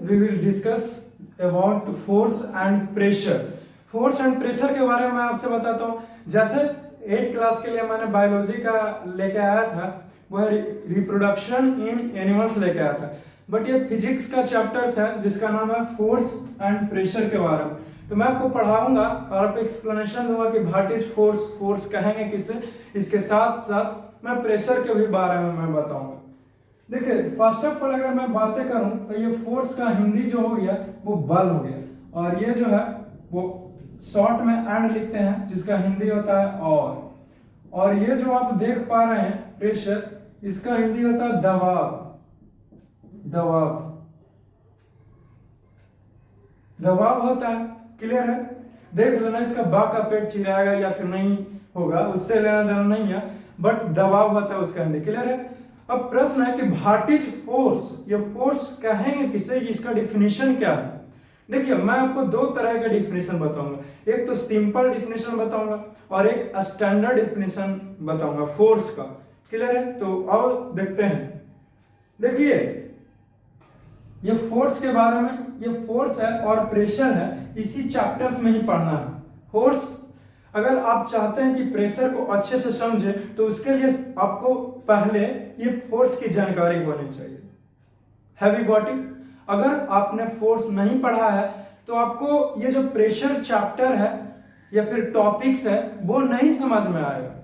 We will discuss about force and pressure. Force and pressure के बारे में मैं आपसे बताता हूँ। जैसे 8th क्लास के लिए मैंने बायोलॉजी का लेके आया था, वो है रिप्रोडक्शन इन एनिमल्स लेके आया था, बट ये फिजिक्स का चैप्टर्स है जिसका नाम है फोर्स एंड प्रेशर के बारे में। तो मैं आपको पढ़ाऊंगा और आपको एक्सप्लेनेशन दूंगा कि व्हाट इज फोर्स, फोर्स कहेंगे किसे, इसके साथ साथ मैं प्रेशर के भी बारे में मैं बताऊंगा। देखिए, फर्स्ट ऑफ ऑल अगर मैं बातें करूं तो ये फोर्स का हिंदी जो हो गया वो बल हो गया, और ये जो है वो शॉर्ट में एंड लिखते हैं जिसका हिंदी होता है और ये जो आप देख पा रहे हैं प्रेशर, इसका हिंदी होता है दबाव। दबाव दबाव होता है, क्लियर है। देख लेना इसका बा का पेट चिराएगा या फिर नहीं होगा, उससे लेना देना नहीं है, बट दबाव होता है उसका हिंदी, क्लियर है। अब प्रश्न है कि व्हाट इज फोर्स, ये फोर्स कहेंगे किसे, इसका डिफिनेशन क्या है। देखिए, मैं आपको दो तरह का डिफिनेशन बताऊंगा, एक तो सिंपल डिफिनेशन बताऊंगा और एक स्टैंडर्ड डिफिनेशन बताऊंगा फोर्स का, क्लियर है। तो आओ देखते हैं। देखिए, ये फोर्स के बारे में, ये फोर्स है और प्रेशर है, इसी चैप्टर्स में ही पढ़ना है। फोर्स, अगर आप चाहते हैं कि प्रेशर को अच्छे से समझे तो उसके लिए आपको पहले ये फोर्स की जानकारी होनी चाहिए। Have you got it? अगर आपने फोर्स नहीं पढ़ा है तो आपको ये जो प्रेशर चैप्टर है या फिर टॉपिक्स है वो नहीं समझ में आएगा।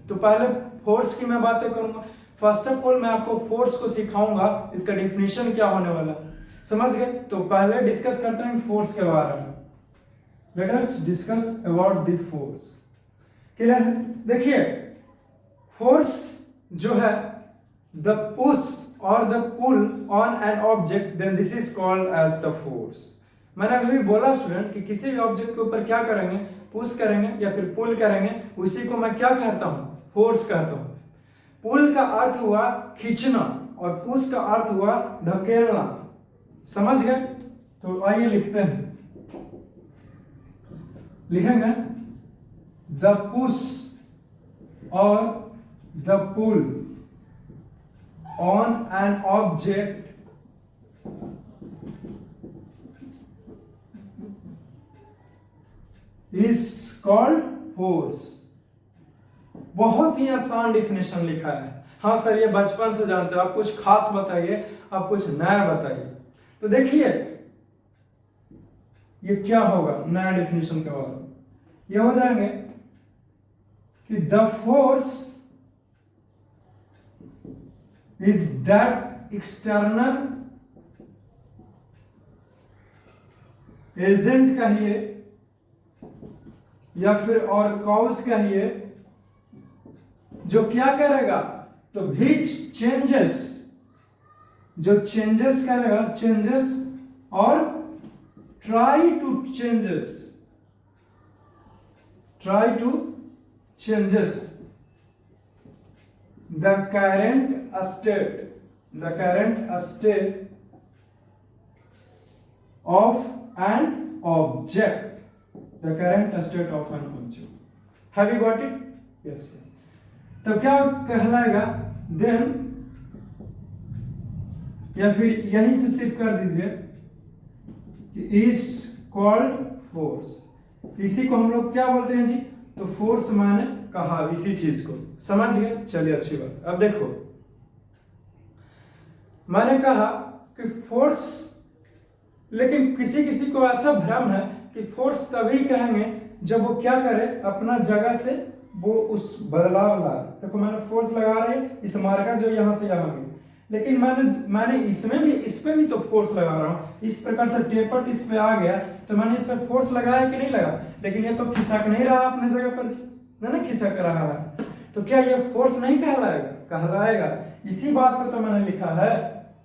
तो पहले फोर्स की मैं बातें करूंगा। फर्स्ट ऑफ ऑल मैं आपको फोर्स को सिखाऊंगा, इसका डिफिनेशन क्या होने वाला, समझ गए। तो पहले डिस्कस करते हैं फोर्स के बारे में। Let us discuss about the force, clear है। देखिए, फोर्स जो है द पुश और the pull on an object, then this is called as the force. मैंने अभी भी बोला स्टूडेंट कि किसी भी ऑब्जेक्ट के ऊपर क्या करेंगे, पुश करेंगे या फिर पुल करेंगे, उसी को मैं क्या कहता हूं, फोर्स कहता हूं। पुल का अर्थ हुआ खींचना और पुश का अर्थ हुआ धकेलना, समझ गए। तो आइए लिखते हैं, लिखेंगे द पुश और the pull on an object is called force. बहुत ही आसान डिफिनेशन लिखा है। हाँ सर, ये बचपन से जानते हो, आप कुछ खास बताइए, आप कुछ नया बताइए। तो देखिए ये क्या होगा नया डिफिनेशन के बाद, ये हो जाएंगे कि the force is that external agent कहिए या फिर और कॉज कहिए, जो क्या करेगा, तो विच चेंजेस, जो चेंजेस करेगा, चेंजेस और try to changes, try to changes the current state, the current state of an object, the current state of an object. Have you got it? Yes sir. तो क्या कहलाएगा then, या फिर यहीं से शिफ्ट कर दीजिए कि is called force। इसी को हम लोग क्या बोलते हैं जी, तो फोर्स माने कहा, इसी चीज को, समझ गए। चलिए अच्छी बात। अब देखो, मैंने कहा कि फोर्स, लेकिन किसी किसी को ऐसा भ्रम है कि फोर्स तभी कहेंगे जब वो क्या करे, अपना जगह से वो उस बदलाव लाए। देखो मैंने फोर्स लगा रहे इस मार्कर जो यहां से यहां गई, लेकिन मैंने इसमें भी, इस पे भी तो फोर्स लगा रहा हूं। इस प्रकार से टेपर इस पे आ गया तो मैंने इस पे फोर्स लगाया कि नहीं लगा, लेकिन ये तो खिसक नहीं रहा अपने जगह पर, ना खिसक रहा है, तो क्या ये फोर्स नहीं कहलाएगा? कहलाएगा। इसी बात को तो मैंने लिखा है,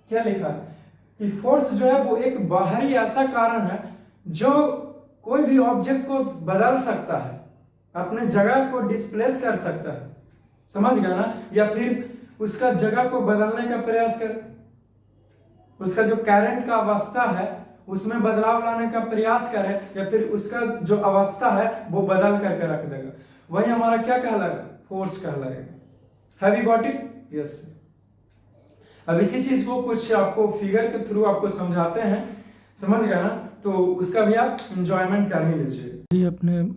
क्या लिखा है कि फोर्स जो है वो एक बाहरी ऐसा कारण है जो कोई भी ऑब्जेक्ट को बदल सकता है, अपने जगह को डिस्प्लेस कर सकता है, समझ गया ना, या फिर उसका जगह को बदलने का प्रयास कर, उसका जो करंट का अवस्था है उसमें बदलाव लाने का प्रयास करे, या फिर उसका जो अवस्था है वो बदल करके रख देगा, वही हमारा क्या कहलाएगा, फोर्स कहलाएगा। Have you got it? Yes. अब इसी चीज को कुछ आपको फिगर के थ्रू आपको समझाते हैं समझ गया ना? तो उसका भी आप इंजॉयमेंट कर ही लीजिए। ये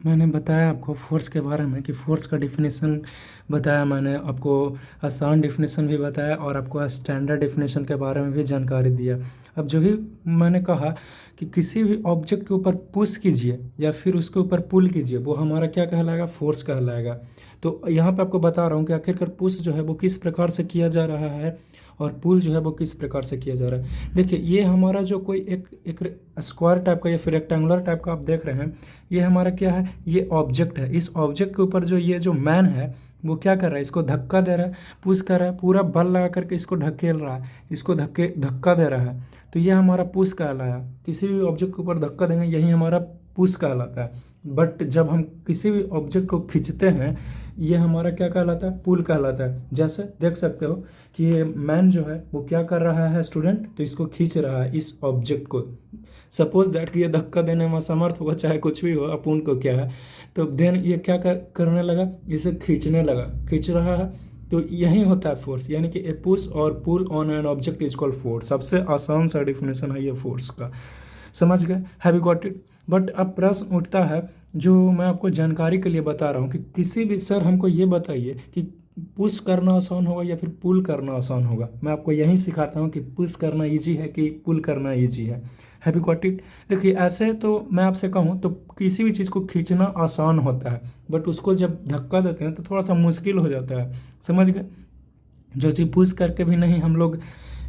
मैंने बताया आपको फोर्स के बारे में कि फोर्स का डिफिनेशन बताया, मैंने आपको आसान डिफिनेशन भी बताया और आपको स्टैंडर्ड डिफिनेशन के बारे में भी जानकारी दिया। अब जो भी मैंने कहा कि किसी भी ऑब्जेक्ट के ऊपर पुश कीजिए या फिर उसके ऊपर पुल कीजिए, वो हमारा क्या कहलाएगा? फोर्स कहलाएगा। तो यहाँ पे आपको बता रहा हूँ कि आखिरकार पुश जो है वो किस प्रकार से किया जा रहा है और पुल जो है वो किस प्रकार से किया जा रहा है। देखिए, ये हमारा जो कोई एक स्क्वायर टाइप का या फिर रेक्टेंगुलर टाइप का आप देख रहे हैं, ये हमारा क्या है? ये ऑब्जेक्ट है। इस ऑब्जेक्ट के ऊपर जो मैन है वो क्या कर रहा है? इसको धक्का दे रहा है, पुश कर रहा है, पूरा बल लगा करके इसको ढकेल रहा है, इसको धक्का दे रहा है। तो ये हमारा पुश कहलाया। किसी भी ऑब्जेक्ट के ऊपर धक्का देंगे, यही हमारा पुश कहलाता है। बट जब हम किसी भी ऑब्जेक्ट को खींचते हैं, ये हमारा क्या कहलाता है? पुल कहलाता है। जैसे देख सकते हो कि ये मैन जो है वो क्या कर रहा है स्टूडेंट? तो इसको खींच रहा है इस ऑब्जेक्ट को। सपोज दैट कि ये धक्का देने में असमर्थ होगा, चाहे कुछ भी हो, अपुन को क्या है, तो देन ये क्या करने लगा? इसे खींचने लगा, खींच रहा है। तो यही होता है फोर्स, यानी कि ए पुश और pull on an object is called force. सबसे आसान सा डिफिनेशन है ये फोर्स का। समझ गए? Have you got it? But अब प्रश्न उठता है, जो मैं आपको जानकारी के लिए बता रहा हूँ, कि किसी भी सर हमको ये बताइए कि पुश करना आसान होगा या फिर पुल करना आसान होगा। मैं आपको यही सिखाता हूँ कि पुश करना इजी है कि पुल करना इजी है। Have you got it? देखिए, ऐसे तो मैं आपसे कहूँ तो किसी भी चीज़ को खींचना आसान होता है, बट उसको जब धक्का देते हैं तो थोड़ा सा मुश्किल हो जाता है। समझ गए? जो चीज़ पुश करके भी नहीं हम लोग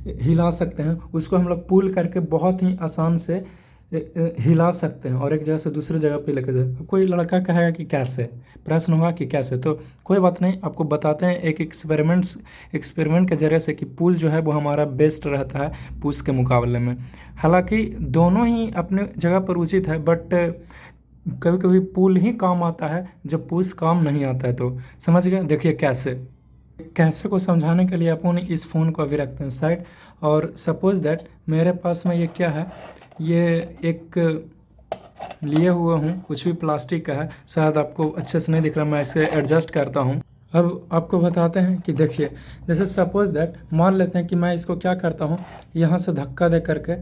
हिला सकते हैं, उसको हम लोग पुल करके बहुत ही आसान से हिला सकते हैं और एक जगह से दूसरी जगह पे लेकर जाए। कोई लड़का कहेगा कि कैसे, प्रश्न होगा कि कैसे, तो कोई बात नहीं, आपको बताते हैं एक एक्सपेरिमेंट के जरिए से कि पुल जो है वो हमारा बेस्ट रहता है पुश के मुकाबले में। हालांकि दोनों ही अपने जगह पर उचित है, बट कभी कभी पुल ही काम आता है जब पुश काम नहीं आता है। तो समझ गए? देखिए कैसे को समझाने के लिए अपन इस फ़ोन को अभी रखते हैं साइड, और सपोज दैट मेरे पास में ये क्या है? ये एक लिए हुआ हूँ, कुछ भी प्लास्टिक का है, शायद आपको अच्छे से नहीं दिख रहा, मैं इसे एडजस्ट करता हूँ। अब आपको बताते हैं कि देखिए, जैसे सपोज दैट मान लेते हैं कि मैं इसको क्या करता हूँ, यहाँ से धक्का दे करके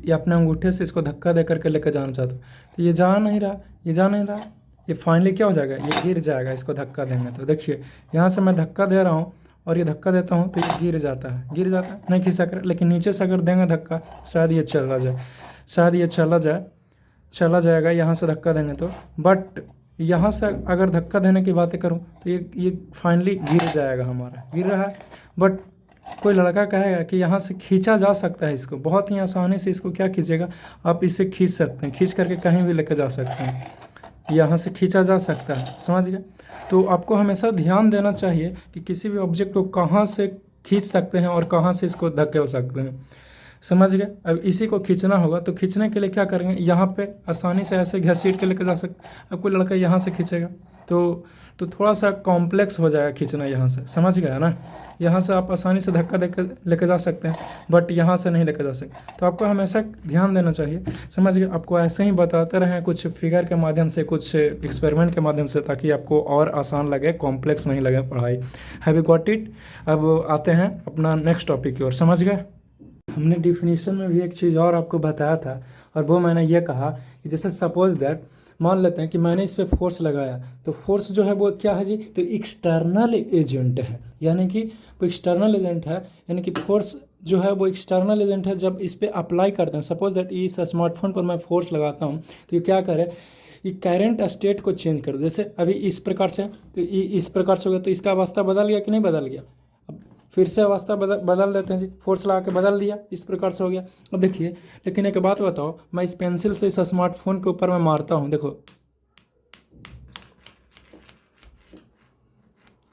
या अपने अंगूठे से इसको धक्का दे करके लेकर जाना चाहता हूँ, तो ये जा नहीं रहा, ये फाइनली क्या हो जाएगा? ये गिर जाएगा इसको धक्का देंगे तो। देखिए, यहाँ से मैं धक्का दे रहा हूँ और ये धक्का देता हूँ तो ये गिर जाता है, नहीं खिसक रहा। लेकिन नीचे से अगर देंगे धक्का, शायद ये चला जाएगा यहाँ से धक्का देंगे तो। बट यहाँ से अगर धक्का देने की बातें करूँ तो ये फाइनली गिर जाएगा, हमारा गिर रहा है। बट कोई लड़का कहेगा कि यहाँ से खींचा जा सकता है इसको, बहुत ही आसानी से इसको क्या कीजिएगा, आप इसे खींच सकते हैं, खींच करके कहीं भी लेकर जा सकते हैं, यहाँ से खींचा जा सकता है। समझ गए? तो आपको हमेशा ध्यान देना चाहिए कि किसी भी ऑब्जेक्ट को कहाँ से खींच सकते हैं और कहाँ से इसको धकेल सकते हैं। समझ गए? अब इसी को खींचना होगा, तो खींचने के लिए क्या करेंगे? यहाँ पे आसानी से ऐसे घसीट के लेकर जा सकते। अब कोई लड़का यहाँ से खींचेगा तो थोड़ा सा कॉम्प्लेक्स हो जाएगा खींचना यहाँ से। समझ गया ना? यहाँ से आप आसानी से धक्का देकर लेकर जा सकते हैं, बट यहाँ से नहीं लेकर जा सकते। तो आपको हमेशा ध्यान देना चाहिए। समझ गए? आपको ऐसे ही बताते रहें, कुछ फिगर के माध्यम से, कुछ एक्सपेरिमेंट के माध्यम से, ताकि आपको और आसान लगे, कॉम्प्लेक्स नहीं लगे पढ़ाई। Have you got it? अब आते हैं अपना नेक्स्ट टॉपिक की ओर। समझ गए? हमने डिफिनीशन में भी एक चीज़ और आपको बताया था, और वो मैंने ये कहा कि जैसे सपोज दैट मान लेते हैं कि मैंने इस पे फोर्स लगाया, तो फोर्स जो है वो क्या है जी? तो एक्सटर्नल एजेंट है, यानी कि वो एक्सटर्नल एजेंट है, यानी कि फोर्स जो है वो एक्सटर्नल एजेंट है। जब इस पे अप्लाई करते हैं, सपोज दैट इस स्मार्टफोन पर मैं फोर्स लगाता हूँ, तो ये क्या करे? ये करंट स्टेट को चेंज कर दे। जैसे अभी इस प्रकार से, तो इस प्रकार से हो गया, तो इसका अवस्था बदल गया कि नहीं बदल गया? अब फिर से अवस्था बदल देते हैं जी, फोर्स लगा के बदल दिया, इस प्रकार से हो गया। अब देखिए, लेकिन एक बात बताओ, मैं इस पेंसिल से इस स्मार्टफोन के ऊपर मैं मारता हूँ, देखो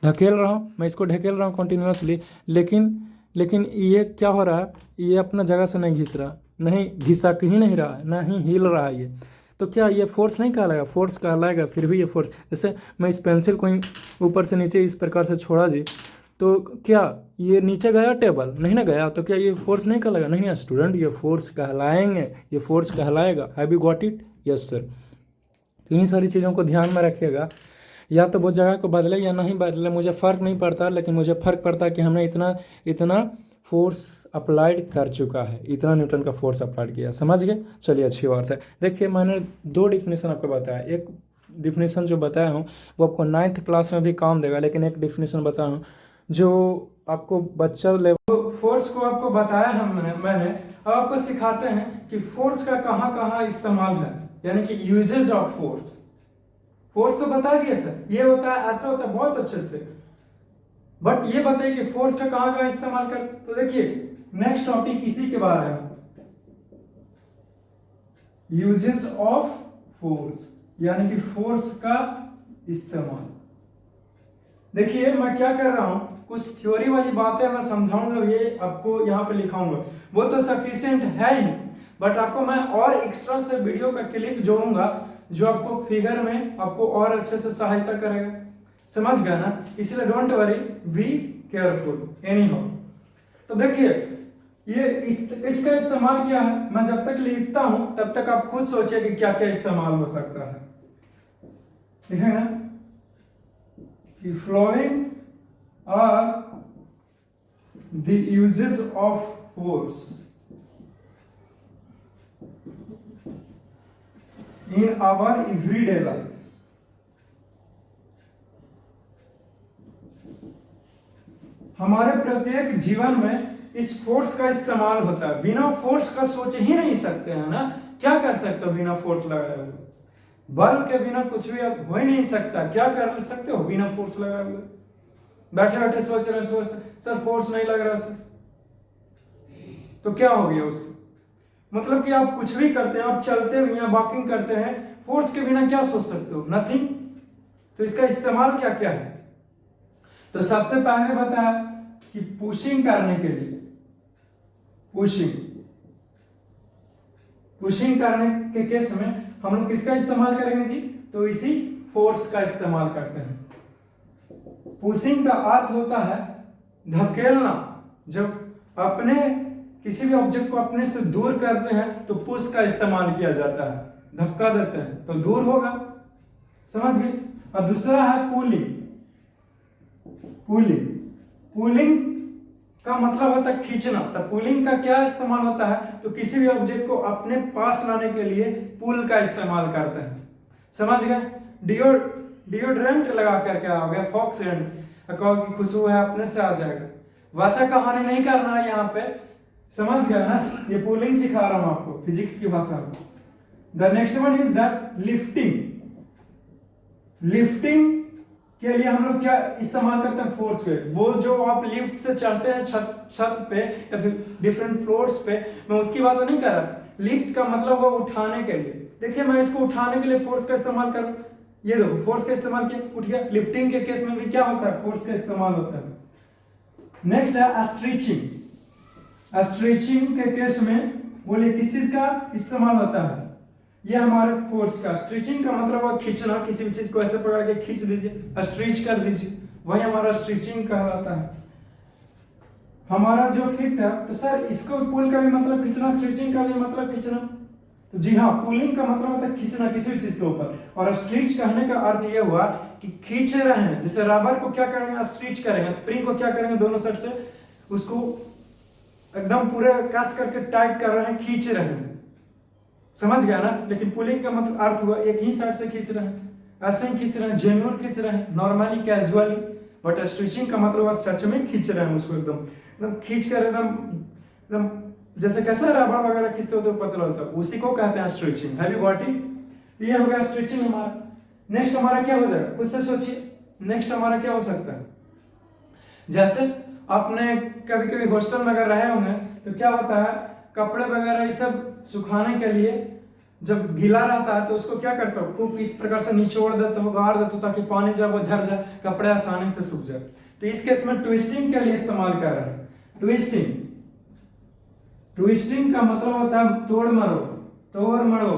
ढकेल रहा हूँ, मैं इसको ढकेल रहा हूँ कंटिन्यूसली, लेकिन ये क्या हो रहा है? ये अपना जगह से नहीं घिस रहा, नहीं घिसक ही नहीं रहा है, ना ही हिल रहा है ये। तो क्या ये फोर्स नहीं कहलाएगा? फोर्स कहलाएगा। फिर भी ये फोर्स, जैसे मैं इस पेंसिल को ही ऊपर से नीचे इस प्रकार से छोड़ा जी, तो क्या ये नीचे गया टेबल? नहीं ना गया, तो क्या ये फोर्स नहीं कहलाएगा? नहीं स्टूडेंट, ये फोर्स कहलाएंगे, ये फोर्स कहलाएगा। Have you got it? Yes sir. तो इन्हीं सारी चीज़ों को ध्यान में रखिएगा। या तो वो जगह को बदले या नहीं बदले, मुझे फ़र्क नहीं पड़ता, लेकिन मुझे फ़र्क पड़ता है कि हमने इतना फोर्स अप्लाइड कर चुका है, इतना न्यूटन का फोर्स अप्लाइड किया। समझ गए? चलिए, अच्छी बात है। देखिए, मैंने दो डिफिनीशन आपको बताया। एक डिफिनीशन जो बताया हूँ वो आपको 9th क्लास में भी काम देगा, लेकिन एक डिफिनीशन बताया हूँ जो आपको बच्चा लेवल फोर्स को आपको बताया मैंने अब आपको सिखाते हैं कि फोर्स का कहाँ कहाँ इस्तेमाल है, यानी कि यूजेज ऑफ फोर्स। फोर्स तो बता दिया सर, ये होता है, ऐसा होता है, बहुत अच्छे से। बट ये बताइए कि फोर्स का कहां कहां इस्तेमाल कर। तो देखिए, नेक्स्ट टॉपिक इसी के बारे में, यूजेस ऑफ फोर्स, यानी कि फोर्स का इस्तेमाल। देखिए, मैं क्या कर रहा हूं, कुछ थ्योरी वाली बातें मैं समझाऊंगा, ये आपको यहां पे लिखाऊंगा, वो तो सफिशिएंट है ही, बट आपको मैं और एक्स्ट्रा से वीडियो का क्लिप जोड़ूंगा जो आपको फिगर में आपको और अच्छे से सहायता करेगा। समझ गया ना? इसलिए don't worry, be careful any how. तो देखिए, ये इसका इस्तेमाल क्या है, मैं जब तक लिखता हूं तब तक आप खुद सोचिए कि क्या क्या इस्तेमाल हो सकता है। लिखे ना कि following are the uses of force in our everyday life. हमारे प्रत्येक जीवन में इस फोर्स का इस्तेमाल होता है। बिना फोर्स का सोच ही नहीं सकते हैं ना, क्या कर सकते हो बिना फोर्स लगाए हुए? बल के बिना कुछ भी हो ही नहीं सकता। क्या कर सकते हो बिना फोर्स लगाए हुए? बैठे बैठे सोच रहे सर फोर्स नहीं लग रहा सर, तो क्या हो गया उससे? मतलब कि आप कुछ भी करते हैं, आप चलते हुए या वॉकिंग करते हैं, फोर्स के बिना क्या सोच सकते हो? नथिंग। तो इसका इस्तेमाल क्या क्या है? तो सबसे पहले बताया कि पुशिंग करने के लिए, पुशिंग करने के केस में हम लोग किसका इस्तेमाल करेंगे जी? तो इसी फोर्स का इस्तेमाल करते हैं। पुशिंग का अर्थ होता है धकेलना। जब अपने किसी भी ऑब्जेक्ट को अपने से दूर करते हैं तो पुश का इस्तेमाल किया जाता है, धक्का देते हैं तो दूर होगा। समझ गए? और दूसरा है पुलिंग। पुलिंग का मतलब होता है खींचना। तो पुलिंग का क्या इस्तेमाल होता है? तो किसी भी ऑब्जेक्ट को अपने पास लाने के लिए पुल का इस्तेमाल करते हैं। समझ गए? डिओड्रेंट लगा कर क्या हो गया, फॉक्सेंट की खुशबू है अपने से आ जाएगा, वैसा कहानी नहीं करना है यहाँ पे। समझ गया ना? ये पुलिंग सिखा रहा हूं आपको फिजिक्स की भाषा में। The next one is that lifting. Lifting के लिए हम लोग क्या इस्तेमाल करते हैं? फोर्स पे। वो जो आप लिफ्ट से चढ़ते हैं छत पे या फिर डिफरेंट फ्लोर्स पे, मैं उसकी बात नहीं कर रहा। लिफ्ट का मतलब वो उठाने के लिए। देखिए, मैं इसको उठाने के लिए फोर्स का इस्तेमाल करूं, ये देखो फोर्स का इस्तेमाल किया, उठ गया। लिफ्टिंग के केस में भी क्या होता है? फोर्स का इस्तेमाल होता है। नेक्स्ट है स्ट्रेचिंग। स्ट्रेचिंग के केस में बोलिए किस चीज का इस्तेमाल होता है? ये हमारे फोर्स का। स्ट्रेचिंग का मतलब है खींचना, किसी भी चीज को ऐसे पकड़ के खींच दीजिए, स्ट्रेच कर दीजिए, वही हमारा स्ट्रेचिंग कहलाता है। हमारा जो फिफ्थ है, तो सर इसको पुल का भी मतलब खींचना, स्ट्रेचिंग का भी मतलब खींचना। तो जी हाँ, पुलिंग का मतलब होता है खींचना किसी भी चीज के ऊपर, और स्ट्रेच कहने का अर्थ ये हुआ कि खींच रहे हैं। जैसे रबर को क्या करेंगे? स्ट्रेच करेंगे। स्प्रिंग को क्या करेंगे? दोनों साइड से उसको एकदम पूरे कस करके टाइट कर रहे हैं, खींच रहे हैं। समझ गया ना? लेकिन पुलिंग का मतलब अर्थ हुआ एक ही साइड से खींच रहे हैं, ऐसे ही खींच रहे हैं, जेन्युइन खींच रहे हैं, नॉर्मली कैजुअली। बट स्ट्रेचिंग का मतलब हुआ सच में खींच रहे हैं उसको, एकदम खींच कर एकदम जैसे कैसे रबर वगैरह खींचते हो तो पतला होता है, उसी को कहते हैं stretching. Have you got it? ये हो गया स्ट्रेचिंग हमारा। नेक्स्ट हमारा क्या हो जाएगा? खुद से सोचिए, नेक्स्ट हमारा क्या हो सकता है? जैसे आपने कभी कभी हॉस्टल में अगर रहे होंगे तो क्या होता है, कपड़े वगैरह ये सब सुखाने के लिए जब गीला रहता है तो उसको क्या करते हो? खूब इस प्रकार से निचोड़ देते हो, गाड़ देते हो, ताकि पानी जब वो झड़ जाए, कपड़े आसानी से सूख जाए। तो इस केस में ट्विस्टिंग के लिए इस्तेमाल कर रहे हैं। ट्विस्टिंग का मतलब होता है तोड़ मरो,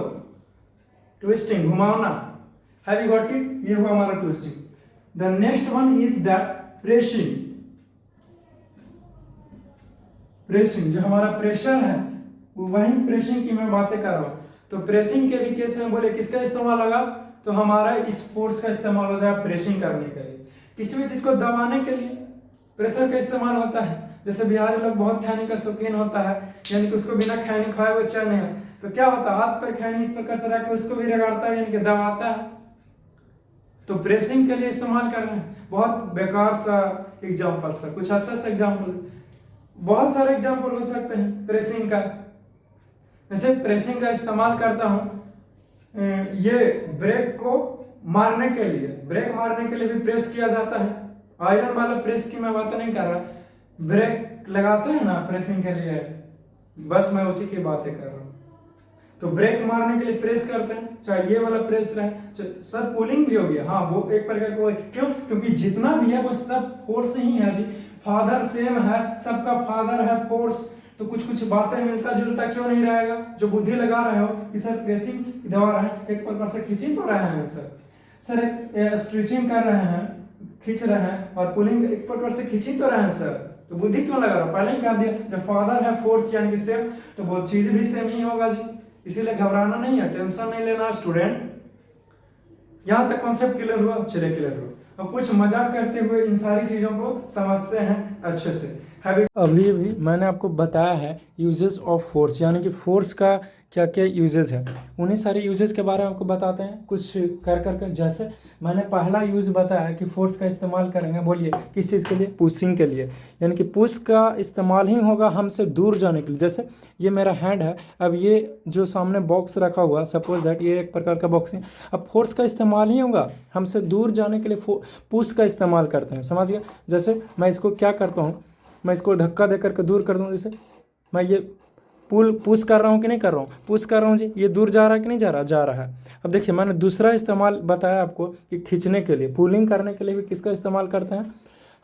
ट्विस्टिंग, घुमाना। Have you got it? ये हुआ हमारा twisting. The next one is that pressing. जो हमारा प्रेशर है वही प्रेसिंग की मैं बातें कर रहा हूं। तो प्रेसिंग के भी केस में बोले किसका इस्तेमाल होगा? तो हमारा इस फोर्स का इस्तेमाल हो जाएगा प्रेसिंग करने के लिए। किसी भी चीज को दबाने के लिए प्रेशर का इस्तेमाल होता है। जैसे बिहारी लोग बहुत खैनी का शौकीन होता है, यानी कि उसको बिना खैनी खाए वो चैन नहीं है, तो क्या होता है हाथ पर खैनी इस प्रकार से रख के उसको भी रगड़ता है, यानी कि दबाता है, तो प्रेसिंग के लिए इस्तेमाल कर रहे हैं। बहुत बेकार सा एग्जाम्पल सा, कुछ अच्छा सा एग्जाम्पल, बहुत सारे एग्जाम्पल हो सकते हैं प्रेसिंग का। जैसे प्रेसिंग का इस्तेमाल करता हूं ये ब्रेक को मारने के लिए, ब्रेक मारने के लिए भी प्रेस किया जाता है। आयरन वाला प्रेस की मैं बात नहीं कर रहा, ब्रेक लगाते हैं ना प्रेसिंग के लिए, बस मैं उसी की बातें कर रहा हूँ। तो ब्रेक मारने के लिए प्रेस करते हैं, चाहे ये वाला प्रेस रहे, सर पुलिंग भी हो गया, हाँ वो एक प्रकार का, क्यों? क्योंकि जितना भी है वो सब फोर्स ही है जी, फादर सेम है, सबका फादर है फोर्स, तो कुछ कुछ बातें मिलता जुलता क्यों नहीं रहेगा? जो बुद्धि लगा रहे हो कि सर प्रेसिंग दबा रहे हैं, एक प्रकार से खींची तो रहे हैं सर स्ट्रेचिंग कर रहे हैं, खींच रहे हैं, और पुलिंग एक प्रकार से खींची तो रहे हैं सर, तो बुद्धि क्यों लगा रहा? पहले ही कह दिया जब फादर है फोर्स यानी कि सेम, तो वो चीज भी सेम ही होगा जी, इसीलिए घबराना नहीं है, टेंशन नहीं लेना स्टूडेंट। यहां तक कॉन्सेप्ट क्लियर हुआ? चलिए क्लियर हुआ। अब कुछ मजाक करते हुए इन सारी चीजों को समझते हैं अच्छे से। अभी भी मैंने आपको बताया है यूजेस ऑफ फोर्स, यानी कि फोर्स का क्या क्या यूजेस है, उन्हीं सारे यूजेस के बारे में आपको बताते हैं कुछ कर कर। जैसे मैंने पहला यूज बताया कि फोर्स का इस्तेमाल करेंगे, बोलिए किस चीज़ के लिए? पुशिंग के लिए, यानी कि पुश का इस्तेमाल ही होगा हमसे दूर जाने के लिए। जैसे ये मेरा हैंड है, अब ये जो सामने बॉक्स रखा हुआ, सपोज दैट ये एक प्रकार का बॉक्स है, अब फोर्स का इस्तेमाल ही होगा हमसे दूर जाने के लिए, पुश का इस्तेमाल करते हैं, समझ गया? जैसे मैं इसको क्या करता हूँ, मैं इसको धक्का दे करके दूर कर दूँ, जैसे मैं ये पुश कर रहा हूँ कि नहीं कर रहा हूँ? पुश कर रहा हूँ जी, ये दूर जा रहा है कि नहीं जा रहा? जा रहा है। अब देखिए मैंने दूसरा इस्तेमाल बताया आपको कि खींचने के लिए, पुलिंग करने के लिए भी किसका इस्तेमाल करते हैं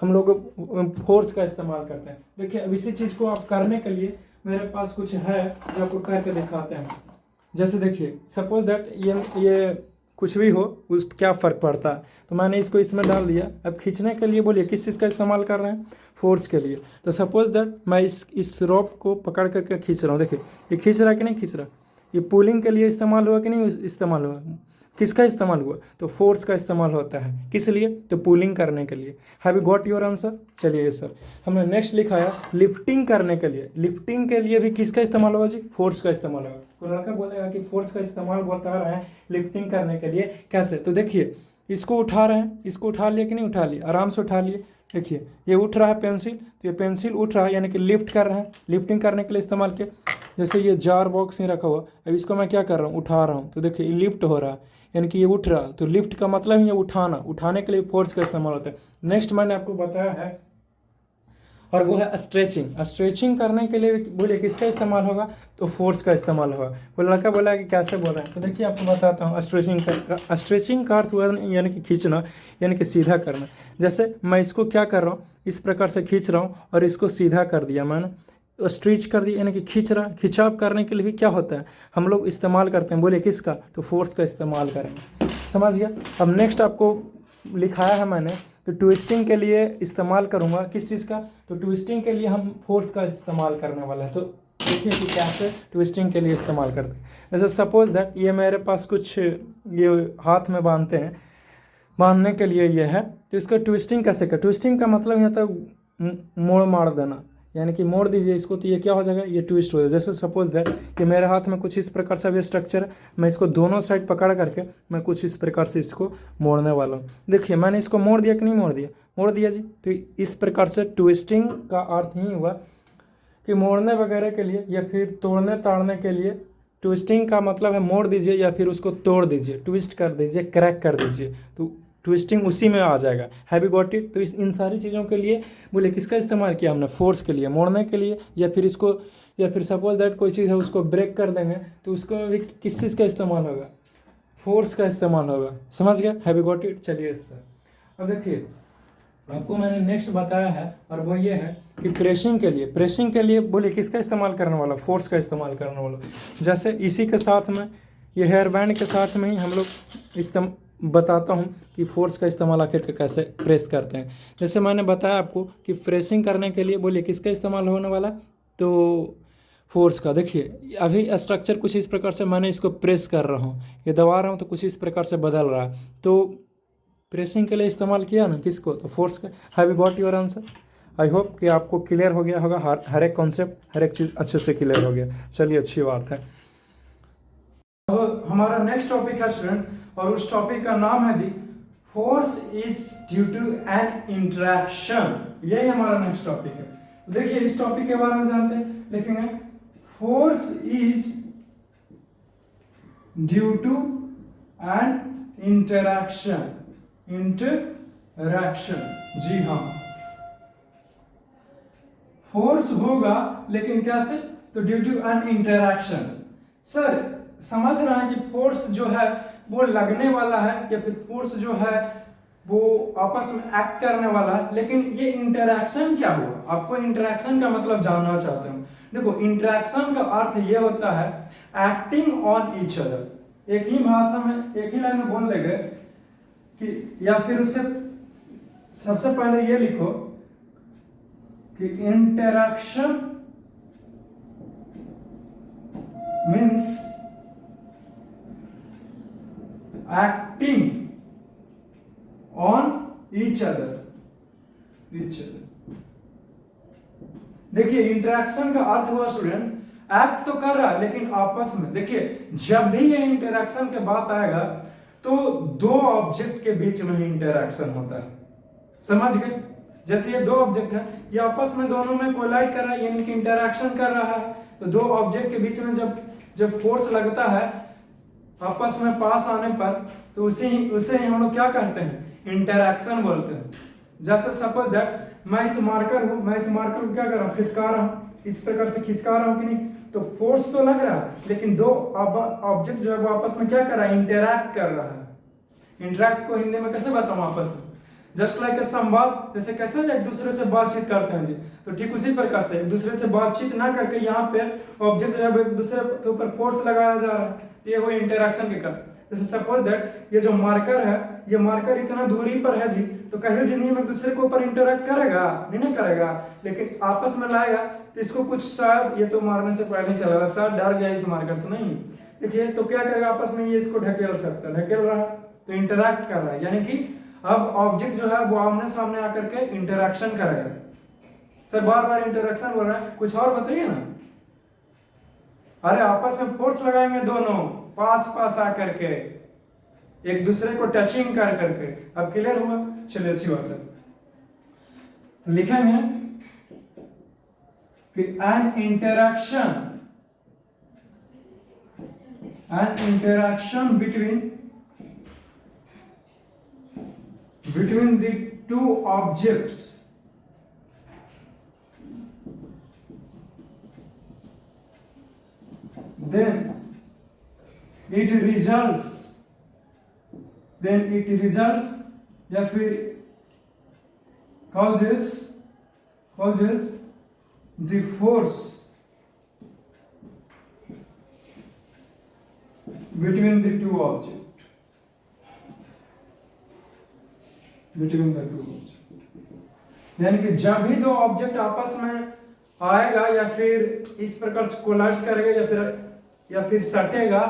हम लोग? फोर्स का इस्तेमाल करते हैं। देखिए अब इसी चीज़ को आप करने के लिए मेरे पास कुछ है जो आपको करके दिखाते हैं। जैसे देखिए सपोज दैट ये कुछ भी हो, उस क्या फ़र्क पड़ता है, तो मैंने इसको इसमें डाल दिया। अब खींचने के लिए बोलिए किस चीज़ का इस्तेमाल कर रहे हैं? फोर्स के लिए। तो सपोज दैट मैं इस रॉप को पकड़ करके खींच रहा हूँ, देखिए ये खींच रहा है कि नहीं खींच रहा? ये पुलिंग के लिए इस्तेमाल हुआ कि नहीं इस्तेमाल हुआ? किसका इस्तेमाल हुआ? तो फोर्स का इस्तेमाल होता है। किस लिए? तो पुलिंग करने के लिए। Have you got your answer? चलिए सर, हमने नेक्स्ट लिखा है लिफ्टिंग करने के लिए। लिफ्टिंग के लिए भी किसका इस्तेमाल होगा जी? फोर्स का इस्तेमाल होगा। कोई लड़का बोलेगा कि फोर्स का इस्तेमाल बता रहे हैं लिफ्टिंग करने के लिए, कैसे? तो देखिए इसको उठा रहे हैं, इसको उठा लिए कि नहीं उठा लिए? आराम से उठा लिए। देखिए ये उठ रहा है पेंसिल, तो ये पेंसिल उठ रहा है, यानी कि लिफ्ट कर रहे हैं, लिफ्टिंग करने के लिए इस्तेमाल किया। जैसे ये जार बॉक्स नहीं रखा हुआ, अब इसको मैं क्या कर रहा हूँ? उठा रहा हूँ, तो देखिए ये लिफ्ट हो रहा है, यानी कि ये उठ रहा है, तो लिफ्ट का मतलब ही है उठाना, उठाने के लिए फोर्स का इस्तेमाल होता है। नेक्स्ट मैंने आपको बताया है और वो है स्ट्रेचिंग। स्ट्रेचिंग करने के लिए बोलिए किसका इस्तेमाल होगा? तो फोर्स का इस्तेमाल होगा। वो लड़का बोला कि कैसे बोल रहा है, तो देखिए आपको बताता हूँ। स्ट्रेचिंग का अर्थ हुआ यानी कि खींचना, यानी कि सीधा करना। जैसे मैं इसको क्या कर रहा हूँ, इस प्रकार से खींच रहा हूँ और इसको सीधा कर दिया मैंने, स्ट्रीच कर दिया, यानी कि खिंचाव करने के लिए भी क्या होता है हम लोग इस्तेमाल करते हैं, बोले किसका? तो फोर्स का इस्तेमाल करेंगे, समझ गया? अब नेक्स्ट आपको लिखाया है मैंने कि ट्विस्टिंग के लिए इस्तेमाल करूँगा किस चीज़ का? तो ट्विस्टिंग के लिए हम फोर्स का इस्तेमाल करने वाला है। तो देखिए कि कैसे ट्विस्टिंग के लिए इस्तेमाल करते हैं। जैसे सपोज दैट ये मेरे पास कुछ ये हाथ में बांधते हैं, बांधने के लिए ये है, तो इसका ट्विस्टिंग कैसे कर? ट्विस्टिंग का मतलब यहाँ तक मोड़ मार देना, यानी कि मोड़ दीजिए इसको, तो ये क्या हो जाएगा? ये ट्विस्ट हो जाएगा। जैसे सपोज दैट कि मेरे हाथ में कुछ इस प्रकार से भी स्ट्रक्चर है, मैं इसको दोनों साइड पकड़ करके मैं कुछ इस प्रकार से इसको मोड़ने वाला हूँ। देखिए मैंने इसको मोड़ दिया कि नहीं मोड़ दिया? मोड़ दिया जी। तो इस प्रकार से ट्विस्टिंग का अर्थ ही हुआ कि मोड़ने वगैरह के लिए या फिर तोड़ने ताड़ने के लिए। ट्विस्टिंग का मतलब है मोड़ दीजिए या फिर उसको तोड़ दीजिए, ट्विस्ट कर दीजिए, क्रैक कर दीजिए, तो ट्विस्टिंग उसी में आ जाएगा। Have you got it? तो इन सारी चीज़ों के लिए बोले किसका इस्तेमाल किया हमने? फोर्स के लिए, मोड़ने के लिए, या फिर इसको, या फिर सपोज दैट कोई चीज़ है उसको ब्रेक कर देंगे, तो उसको भी किस चीज़ का इस्तेमाल होगा? फोर्स का इस्तेमाल होगा, समझ गया? Have you got it? चलिए सर, अब देखिए आपको मैंने नेक्स्ट बताया है और वो ये है कि प्रेसिंग के लिए बोलिए किसका इस्तेमाल करने वाला? फोर्स का इस्तेमाल करने वाला। जैसे इसी के साथ में ये हेयर बैंड के साथ में ही हम लोग बताता हूँ कि फोर्स का इस्तेमाल आखिर कैसे प्रेस करते हैं। जैसे मैंने बताया आपको कि प्रेसिंग करने के लिए बोलिए किसका इस्तेमाल होने वाला? तो फोर्स का। देखिए अभी स्ट्रक्चर कुछ इस प्रकार से, मैंने इसको प्रेस कर रहा हूँ, ये दबा रहा हूँ, तो कुछ इस प्रकार से बदल रहा है, तो प्रेसिंग के लिए इस्तेमाल किया ना किसको? तो फोर्स का। Have you got your answer? I hope कि आपको क्लियर हो गया होगा, हर एक कॉन्सेप्ट, हर एक चीज़ अच्छे से क्लियर हो गया। चलिए, अच्छी बात है। अब हमारा नेक्स्ट टॉपिक है स्टूडेंट, और उस टॉपिक का नाम है जी force is due to an interaction. यही हमारा नेक्स्ट टॉपिक है। देखिए, इस टॉपिक के बारे में जानते हैं, लिखेंगे force is due to an interaction. जी हाँ, फोर्स होगा, लेकिन कैसे? तो due to an interaction. Sir, समझ रहे हैं कि फोर्स जो है वो लगने वाला है, या फिर फोर्स जो है वो आपस में एक्ट करने वाला है, लेकिन ये इंटरेक्शन क्या हुआ? आपको इंटरेक्शन का मतलब जानना चाहते हूँ। देखो, इंटरेक्शन का अर्थ ये होता है एक्टिंग ऑन ईच अदर। एक ही भाषा में, एक ही लाइन में बोल देंगे कि, या फिर उससे सबसे पहले ये लिखो कि interaction means acting on each other. देखिए, इंटरेक्शन का अर्थ हुआ स्टूडेंट, एक्ट तो कर रहा है लेकिन आपस में। देखिए, जब भी ये इंटरेक्शन के बात आएगा तो दो ऑब्जेक्ट के बीच में इंटरेक्शन होता है, समझ गए? जैसे ये दो ऑब्जेक्ट है, ये आपस में दोनों में कोलाइड कर रहा है, यानी कि इंटरेक्शन कर रहा है। तो दो ऑब्जेक्ट के बीच में जब फोर्स लगता है आपस में पास आने पर, तो उसे ही हम लोग क्या कहते हैं? इंटरेक्शन बोलते हैं। जैसे सपोज दैट मैं इस मार्कर हूं, मैं इस मार्कर को क्या कर रहा हूं? खिसका रहा हूं, इस प्रकार से खिसका रहा हूं कि नहीं? तो फोर्स तो लग रहा है, लेकिन दो ऑब्जेक्ट जो है वो आपस में क्या कर रहा है? इंटरैक्ट कर रहा है। इंटरैक्ट को हिंदी में कैसे बताऊं आपस में? जस्ट लाइक संवाद, जैसे कैसे एक दूसरे से बातचीत करते हैं जी, तो ठीक उसी प्रकार से एक दूसरे से बातचीत ना करके यहाँ पे ऑब्जेक्ट जब एक दूसरे के ऊपर फोर्स लगाया जा रहा है, ये वो इंटरेक्शन के कारण। जैसे सपोज दैट ये जो मार्कर है, ये मार्कर इतना दूरी पर है जी, तो कहीं जिंदगी में एक दूसरे के ऊपर इंटरेक्ट करेगा? नहीं करेगा, लेकिन आपस में लाएगा तो इसको कुछ, शायद ये तो मारने से पहले ही चला, शायद डर गया इस मार्कर से, नहीं देखिए तो क्या करेगा? आपस में ये इसको ढकेल सकता है, ढकेल रहा है तो इंटरेक्ट कर रहा है, यानी कि अब ऑब्जेक्ट जो है वो आमने सामने आकर के इंटरेक्शन करेगा। सर, बार बार इंटरेक्शन बोल रहा है, कुछ और बताइए ना। अरे आपस में फोर्स लगाएंगे दोनों, पास आकर के, एक दूसरे को टचिंग कर करके। अब क्लियर हुआ? चलिए, अच्छी बात है। तो लिखेंगे कि N interaction between the two objects then it results या फिर causes the force between the two objects। यानी कि जब भी दो ऑब्जेक्ट आपस में आएगा या फिर इस प्रकार से कोलाइड करेगा या फिर सटेगा,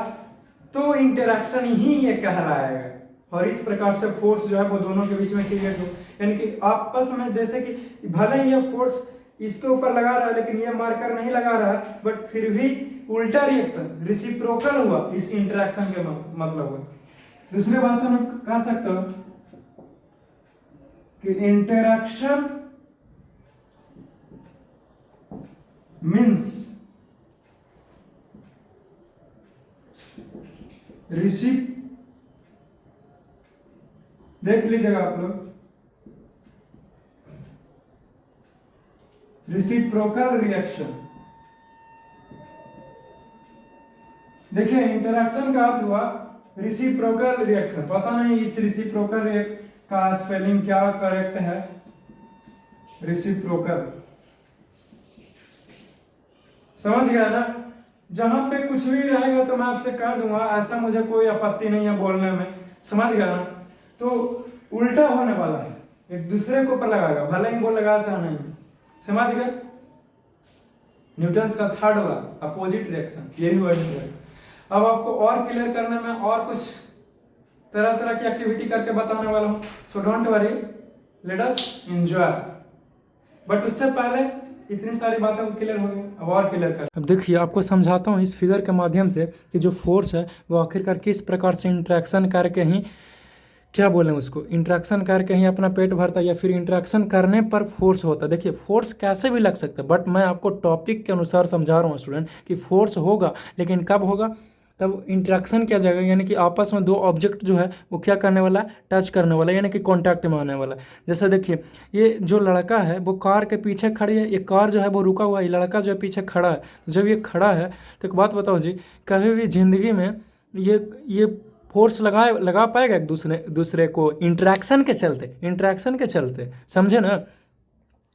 तो इंटरेक्शन ही ये कहलाएगा, और इस प्रकार से फोर्स जो है वो दोनों के बीच में क्रिएट हो। यानी कि आपस में, जैसे कि भले ही ये फोर्स इसके ऊपर लगा रहा है लेकिन ये मार्कर नहीं लगा रहा है, बट फिर भी उल्टा रिएक्शन, रेसिप्रोकल हुआ इस इंटरेक्शन के मतलब हुआ। दूसरी भाषा में कह सकते हो कि इंटरेक्शन मीन्स देख लीजिएगा आप लोग, रेसिप्रोकल रिएक्शन। देखिए, इंटरेक्शन का अर्थ हुआ रेसिप्रोकल रिएक्शन। पता नहीं इस रेसिप्रोकल का स्पेलिंग क्या करेक्ट है? रेसिप्रोकल, समझ गया ना? जहां पे कुछ भी रहेगा तो मैं आपसे कह दूंगा, ऐसा मुझे कोई आपत्ति नहीं है बोलने में, समझ गया ना? तो उल्टा होने वाला है, एक दूसरे के ऊपर लगाएगा, भले ही वो लगा चाहे नहीं, समझ गए? न्यूटन का थर्ड लॉ, अपोजिट रिएक्शन, यही हुआ इंटरेक्शन। अब आपको और क्लियर करने में और कुछ तरह की एक्टिविटी करके बताने वाला हूं, सो don't worry, let us enjoy. But उससे पहले इतनी सारी बातें को क्लियर हो गई, अब और क्लियर कर। अब देखिए आपको समझाता हूँ इस फिगर के माध्यम से कि जो फोर्स है वो आखिरकार किस प्रकार से इंट्रैक्शन करके ही, क्या बोलें उसको, इंट्रैक्शन करके ही अपना पेट भरता है या फिर इंट्रैक्शन करने पर फोर्स होता है। देखिए फोर्स कैसे भी लग सकता है, बट मैं आपको टॉपिक के अनुसार समझा रहा हूँ स्टूडेंट कि फोर्स होगा, लेकिन कब होगा, तब इंट्रैक्शन क्या जाएगा, यानी कि आपस में दो ऑब्जेक्ट जो है वो क्या करने वाला, टच करने वाला, यानी कि कॉन्टैक्ट में आने वाला। जैसे देखिए ये जो लड़का है वो कार के पीछे खड़ी है, ये कार जो है वो रुका हुआ है, ये लड़का जो है पीछे खड़ा है। जब ये खड़ा है तो एक बात बताओ जी, कभी भी जिंदगी में ये फोर्स लगा पाएगा एक दूसरे को इंट्रैक्शन के चलते, समझे ना।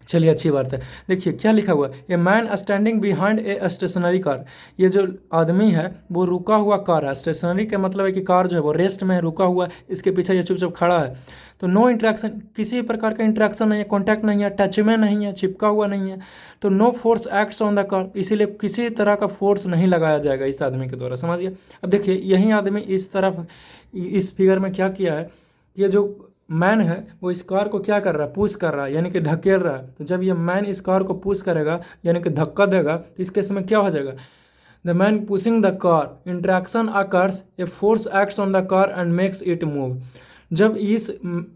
चलिए अच्छी बात है। देखिए क्या लिखा हुआ है, a man standing behind a stationary car. ये जो आदमी है वो रुका हुआ कार है। स्टेशनरी का मतलब है कि कार जो है वो रेस्ट में रुका हुआ है, इसके पीछे ये चुपचाप खड़ा है। तो नो इंट्रैक्शन, किसी प्रकार का इंट्रैक्शन नहीं है, कॉन्टैक्ट नहीं है, टच में नहीं है, चिपका हुआ नहीं है, तो no force acts on the car, इसीलिए किसी तरह का फोर्स नहीं लगाया जाएगा इस आदमी के द्वारा, समझिए। अब देखिए यही आदमी इस तरफ इस फिगर में क्या किया है, ये जो मैन है वो इस कार को क्या कर रहा है, पुश कर रहा है, यानी कि धकेल रहा है। तो जब ये मैन इस कार को पुश करेगा यानी कि धक्का देगा, तो इस केस में क्या हो जाएगा, the man pushing the car, interaction occurs, a force acts on the car and makes it move. जब इस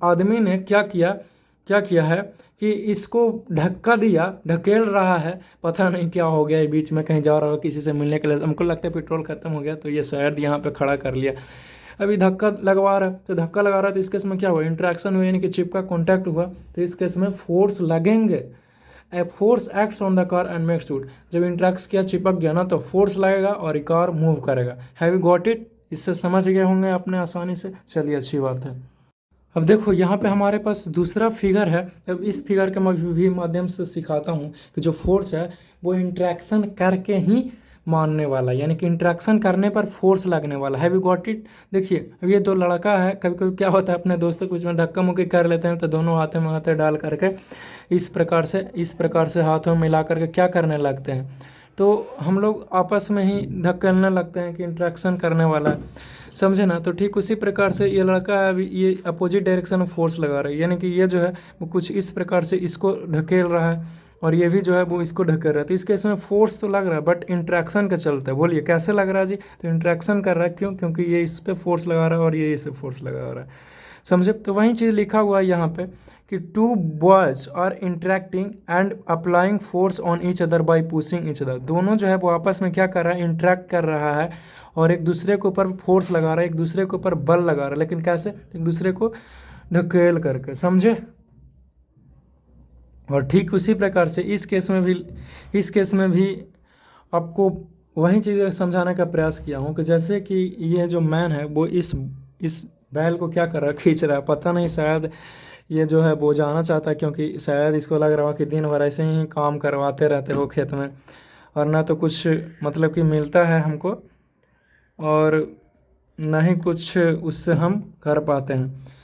आदमी ने क्या किया है कि इसको धक्का दिया, ढकेल रहा है, पता नहीं क्या हो गया, बीच में कहीं जा रहा हो किसी से मिलने के लिए, हमको लगता है पेट्रोल खत्म हो गया तो ये शायद यहाँ पे खड़ा कर लिया, अभी धक्का लगवा रहा है। तो धक्का लगा रहा है तो इस केस में क्या हुआ, इंट्रैक्शन हुआ, यानी कि चिपका, कॉन्टैक्ट हुआ, तो इस केस में फोर्स लगेंगे। A force acts on the car and makes it, जब इंट्रैक्ट किया, चिपक गया ना, तो फोर्स लगेगा और कार मूव करेगा। हैव यू गॉट इट, इससे समझ गए होंगे आपने आसानी से। चलिए अच्छी बात है। अब देखो यहाँ पे हमारे पास दूसरा फिगर है। अब इस फिगर के भी माध्यम से सिखाता हूँ कि जो फोर्स है वो इंट्रैक्शन करके ही मानने वाला, यानी कि इंट्रैक्शन करने पर फोर्स लगने वाला। Have you got it. देखिए अब ये दो लड़का है, कभी कभी क्या होता है अपने दोस्तों कुछ में धक्का मुक्की कर लेते हैं, तो दोनों हाथों में हाथ डाल करके इस प्रकार से हाथों में मिला करके क्या करने लगते हैं, तो हम लोग आपस में ही धक्कलने लगते हैं कि इंट्रैक्शन करने वाला है, समझे ना। तो ठीक उसी प्रकार से ये लड़का है, अभी ये अपोजिट डायरेक्शन में फोर्स लगा रहा है, यानी कि ये जो है वो कुछ इस प्रकार से इसको ढकेल रहा है और ये भी जो है वो इसको ढकेल रहा है। तो इस केस में फोर्स तो लग रहा है बट इंट्रैक्शन का चलता है। बोलिए कैसे लग रहा है जी, तो इंट्रैक्शन कर रहा है, क्यों, क्योंकि ये इस पर फोर्स लगा रहा है और ये इस पर फोर्स लगा रहा है, समझे। तो वही चीज़ लिखा हुआ है यहाँ पे कि two boys are interacting and applying force on each other by pushing each other. दोनों जो है वो आपस में क्या कर रहा है, इंटरेक्ट कर रहा है और एक दूसरे के ऊपर फोर्स लगा रहा है, एक दूसरे के ऊपर बल लगा रहा है, लेकिन कैसे, एक दूसरे को ढकेल करके, समझे। और ठीक उसी प्रकार से इस केस में भी आपको वही चीज़ समझाने का प्रयास किया हूँ कि जैसे कि ये जो मैन है वो इस बैल को क्या कर रहा है, खींच रहा है, पता नहीं शायद ये जो है वो जाना चाहता है, क्योंकि शायद इसको लग रहा हो कि दिन भर ऐसे ही काम करवाते रहते हो खेत में और ना तो कुछ मतलब कि मिलता है हमको और ना ही कुछ उससे हम कर पाते हैं।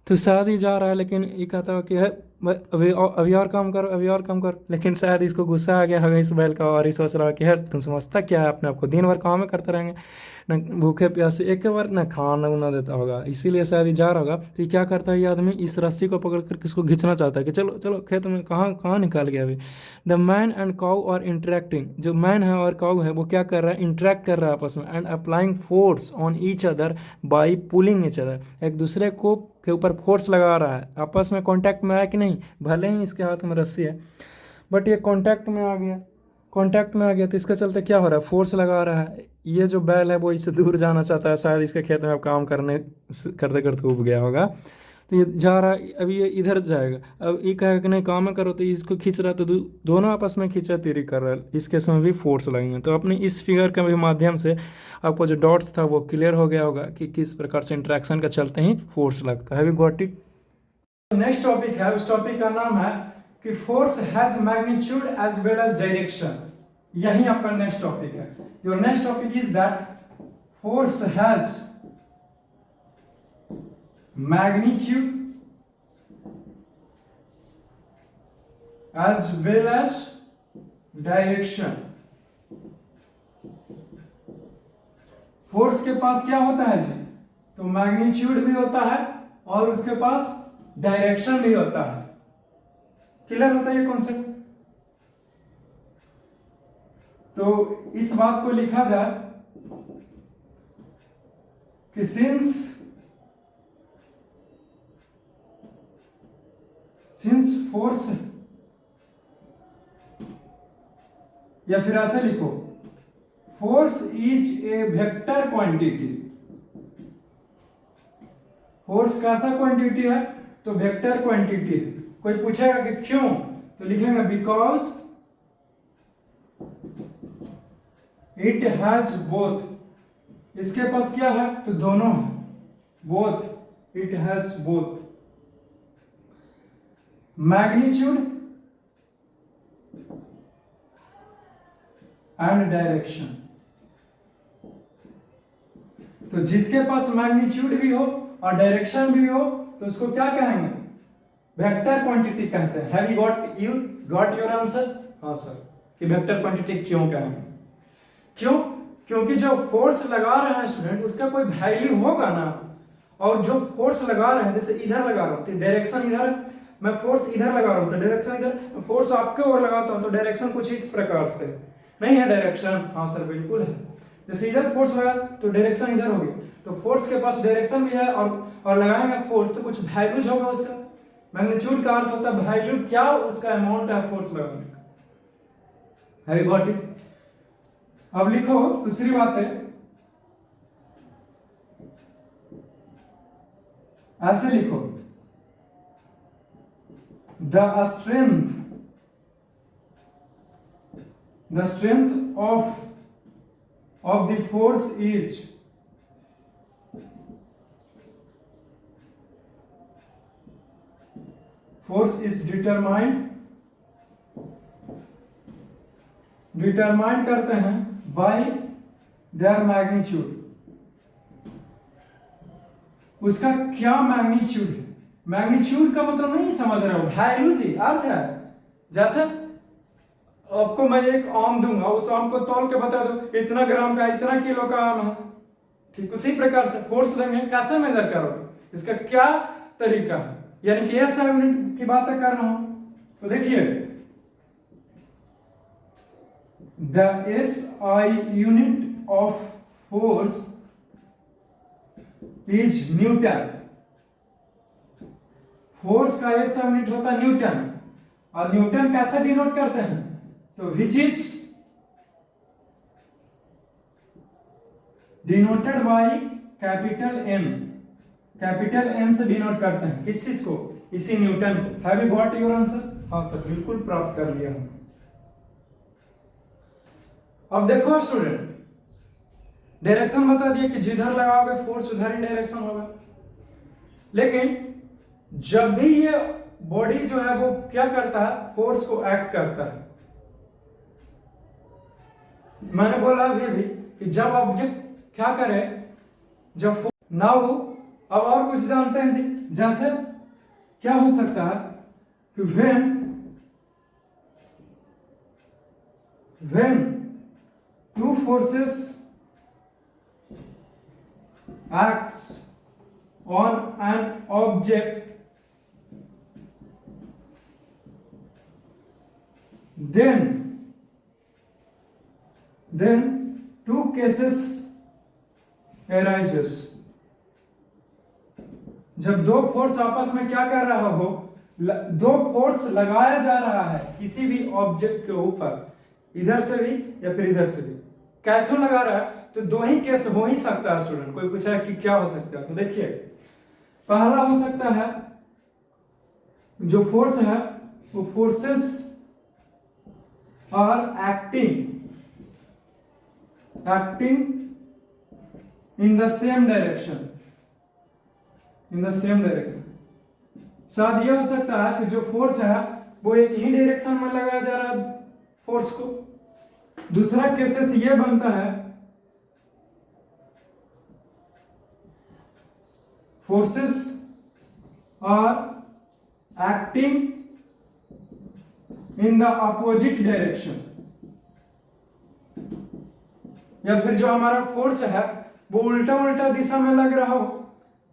तो शायद ही जा रहा है, लेकिन ये कहता है कि है अभी और काम कर, अभी और काम कर, लेकिन शायद इसको गुस्सा आ गया होगा इस बैल का और ये सोच रहा है कि है तुम समझता क्या है अपने आपको, दिन भर काम में करते रहेंगे, न भूखे प्यासे, एक के बार न खाना उना देता होगा, इसीलिए शायद ही जा रहा होगा। तो ये क्या करता है, ये आदमी इस रस्सी को पकड़ कर किसको खींचना चाहता है कि चलो चलो खेत में, कहाँ निकाल गया अभी। The man and cow are interacting, जो मैन है और काउ है वो क्या कर रहा है, इंटरेक्ट कर रहा है आपस में, and applying force on each other by pulling each other, एक दूसरे को के ऊपर फोर्स लगा रहा है। आपस में कांटेक्ट में आया कि नहीं, भले ही इसके हाथ में रस्सी है बट ये कांटेक्ट में आ गया, तो इसके चलते क्या हो रहा है, फोर्स लगा रहा है। ये जो बैल है वो इससे दूर जाना चाहता है, शायद इसके खेत में अब काम करते करते उब गया होगा, तो ये जा रहा है, अभी ये इधर जाएगा, अब ये कहेगा कि नहीं काम करो, तो इसको खींच रहा है, तो दोनों आपस में खींचा तीरी कर रहा है, इस केस में भी फोर्स लगेंगे। तो अपने इस फिगर के भी माध्यम से आपको जो डॉट्स था वो क्लियर हो गया होगा कि किस प्रकार से इंट्रैक्शन का चलते ही फोर्स लगता है। Got it. नेक्स्ट टॉपिक है, उस टॉपिक का नाम है कि force has magnitude as well as direction. यही आपका नेक्स्ट टॉपिक है। Your next topic is that force has magnitude as well as direction। Force के पास क्या होता है जी, तो मैग्नीट्यूड भी होता है और उसके पास डायरेक्शन भी होता है। क्लियर होता है ये कॉन्सेप्ट? तो इस बात को लिखा जाए कि सिंस फोर्स, या फिर ऐसे लिखो, force is a vector quantity. Force कैसा क्वांटिटी है? तो वेक्टर क्वांटिटी है। कोई पूछेगा कि क्यों, तो लिखेंगे बिकॉज इट हैज बोथ। इसके पास क्या है? तो दोनों है, both, it has both magnitude and direction. तो जिसके पास मैग्नीट्यूड भी हो और डायरेक्शन भी हो तो उसको क्या कहेंगे? वेक्टर क्वांटिटी कहते हैं। Have you got your answer? हाँ सर। कि वेक्टर क्वांटिटी क्यों कहेंगे? क्यों? क्योंकि जो फोर्स लगा रहे हैं स्टूडेंट उसका कोई वैल्यू होगा ना, और जो फोर्स लगा रहे हैं, जैसे इधर लगा रहा हूं तो डायरेक्शन इधर, मैं फोर्स इधर लगा रहा हूं तो डायरेक्शन इधर, फोर्स आपके ओर लगाता हूं तो डायरेक्शन कुछ इस प्रकार से नहीं है डायरेक्शन? हाँ सर बिल्कुल है। जैसे इधर फोर्स लगा तो डायरेक्शन इधर होगी, तो फोर्स के पास डायरेक्शन भी है और लगाएंगे फोर्स तो कुछ वैल्यूज होगा उसका। मैग्नीट्यूड का अर्थ होता है वैल्यू, क्या उसका अमाउंट है फोर्स लगाने का। Have you got it? अब लिखो दूसरी बात है, ऐसे लिखो, the strength of the force is determined करते हैं by their magnitude। उसका क्या मैग्नीट्यूड है? मैग्नीट्यूड का मतलब नहीं समझ रहे हो, वैल्यू जी अर्थ है। जैसे आपको मैं एक आम दूंगा, उस आम को तौल के बता दूं इतना ग्राम का, इतना किलो का आम है, ठीक उसी प्रकार से फोर्स लेंगे, कैसे मेजर करोगे? इसका क्या तरीका है? यानी कि एस यूनिट की बात कर रहा हूं, तो देखिए the SI unit of force is Newton. Force का SI यूनिट होता है न्यूटन, और न्यूटन कैसे डिनोट करते हैं? तो which is denoted by capital N। Capital N से डिनोट करते हैं किस चीज को? इसी न्यूटन को। Have you got your answer? हाँ सर बिल्कुल प्राप्त कर लिया हम। अब देखो स्टूडेंट, डायरेक्शन बता दिया कि जिधर लगाओगे फोर्स उधर ही डायरेक्शन होगा, लेकिन जब भी ये बॉडी जो है वो क्या करता है? फोर्स को एक्ट करता है। मैंने बोला अभी भी कि जब ऑब्जेक्ट क्या करे, जब नाउ अब और कुछ जानते हैं जी, जैसे क्या हो सकता है कि when two forces acts on an object, then two cases arises। जब दो फोर्स आपस में क्या कर रहा हो, दो फोर्स लगाया जा रहा है किसी भी ऑब्जेक्ट के ऊपर, इधर से भी या फिर इधर से भी, कैसे लगा रहा है? तो दो ही केस हो ही सकता है स्टूडेंट। कोई पूछा है कि क्या हो सकता है, तो देखिए पहला हो सकता है जो फोर्स है वो forces are acting in the same direction. शायद यह हो सकता है कि जो फोर्स है वो एक ही डायरेक्शन में लगाया जा रहा है फोर्स को। दूसरा केसेस ये बनता है forces are acting in the opposite direction, या फिर जो हमारा फोर्स है वो उल्टा उल्टा दिशा में लग रहा हो,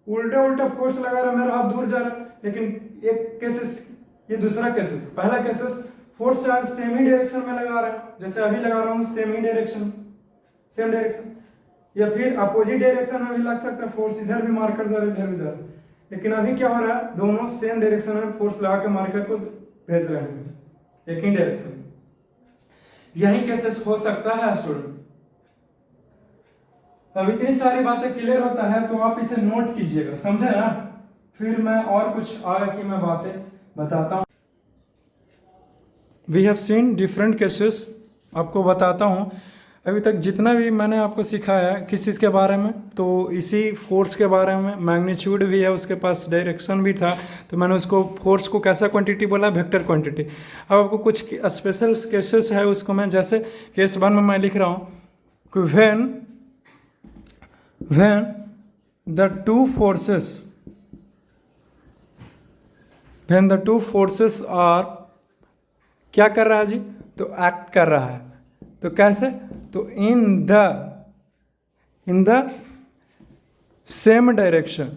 उल्टा उल्टा फोर्स लगा रहा, मेरा हाथ दूर जा रहा, लेकिन एक केसेस ये दूसरा केसेस। पहला cases force charge semi direction में लगा रहा है, जैसे अभी लगा रहा हूँ सेमी डायरेक्शन, सेम डायरेक्शन, या फिर अपोजिट डायरेक्शन में भी लग सकता है फोर्स, इधर भी मार्कर जा रहा है इधर भी जा रहा है। लेकिन अभी क्या हो रहा है, दोनों सेम डायरेक्शन में फोर्स लगा के मार्कर को भेज रहे हैं एक ही डायरेक्शन में। यही केसेस हो सकता है स्टूडेंट। अब इतनी सारी बातें क्लियर होता है तो आप इसे नोट कीजिएगा, समझे ना। फिर मैं और कुछ आगे की मैं बातें बताता हूँ। We have seen different cases, आपको बताता हूँ। अभी तक जितना भी मैंने आपको सिखाया है किस चीज़ के बारे में, तो इसी फोर्स के बारे में। मैग्नीट्यूड भी है, उसके पास डायरेक्शन भी था, तो मैंने उसको फोर्स को कैसा क्वांटिटी बोला, वेक्टर क्वांटिटी। अब आपको कुछ स्पेशल केसेस है, उसको मैं जैसे केस 1 में मैं लिख रहा हूँ कि when the two forces are, क्या कर रहा है जी, तो एक्ट कर रहा है। तो कैसे, तो इन द सेम डायरेक्शन,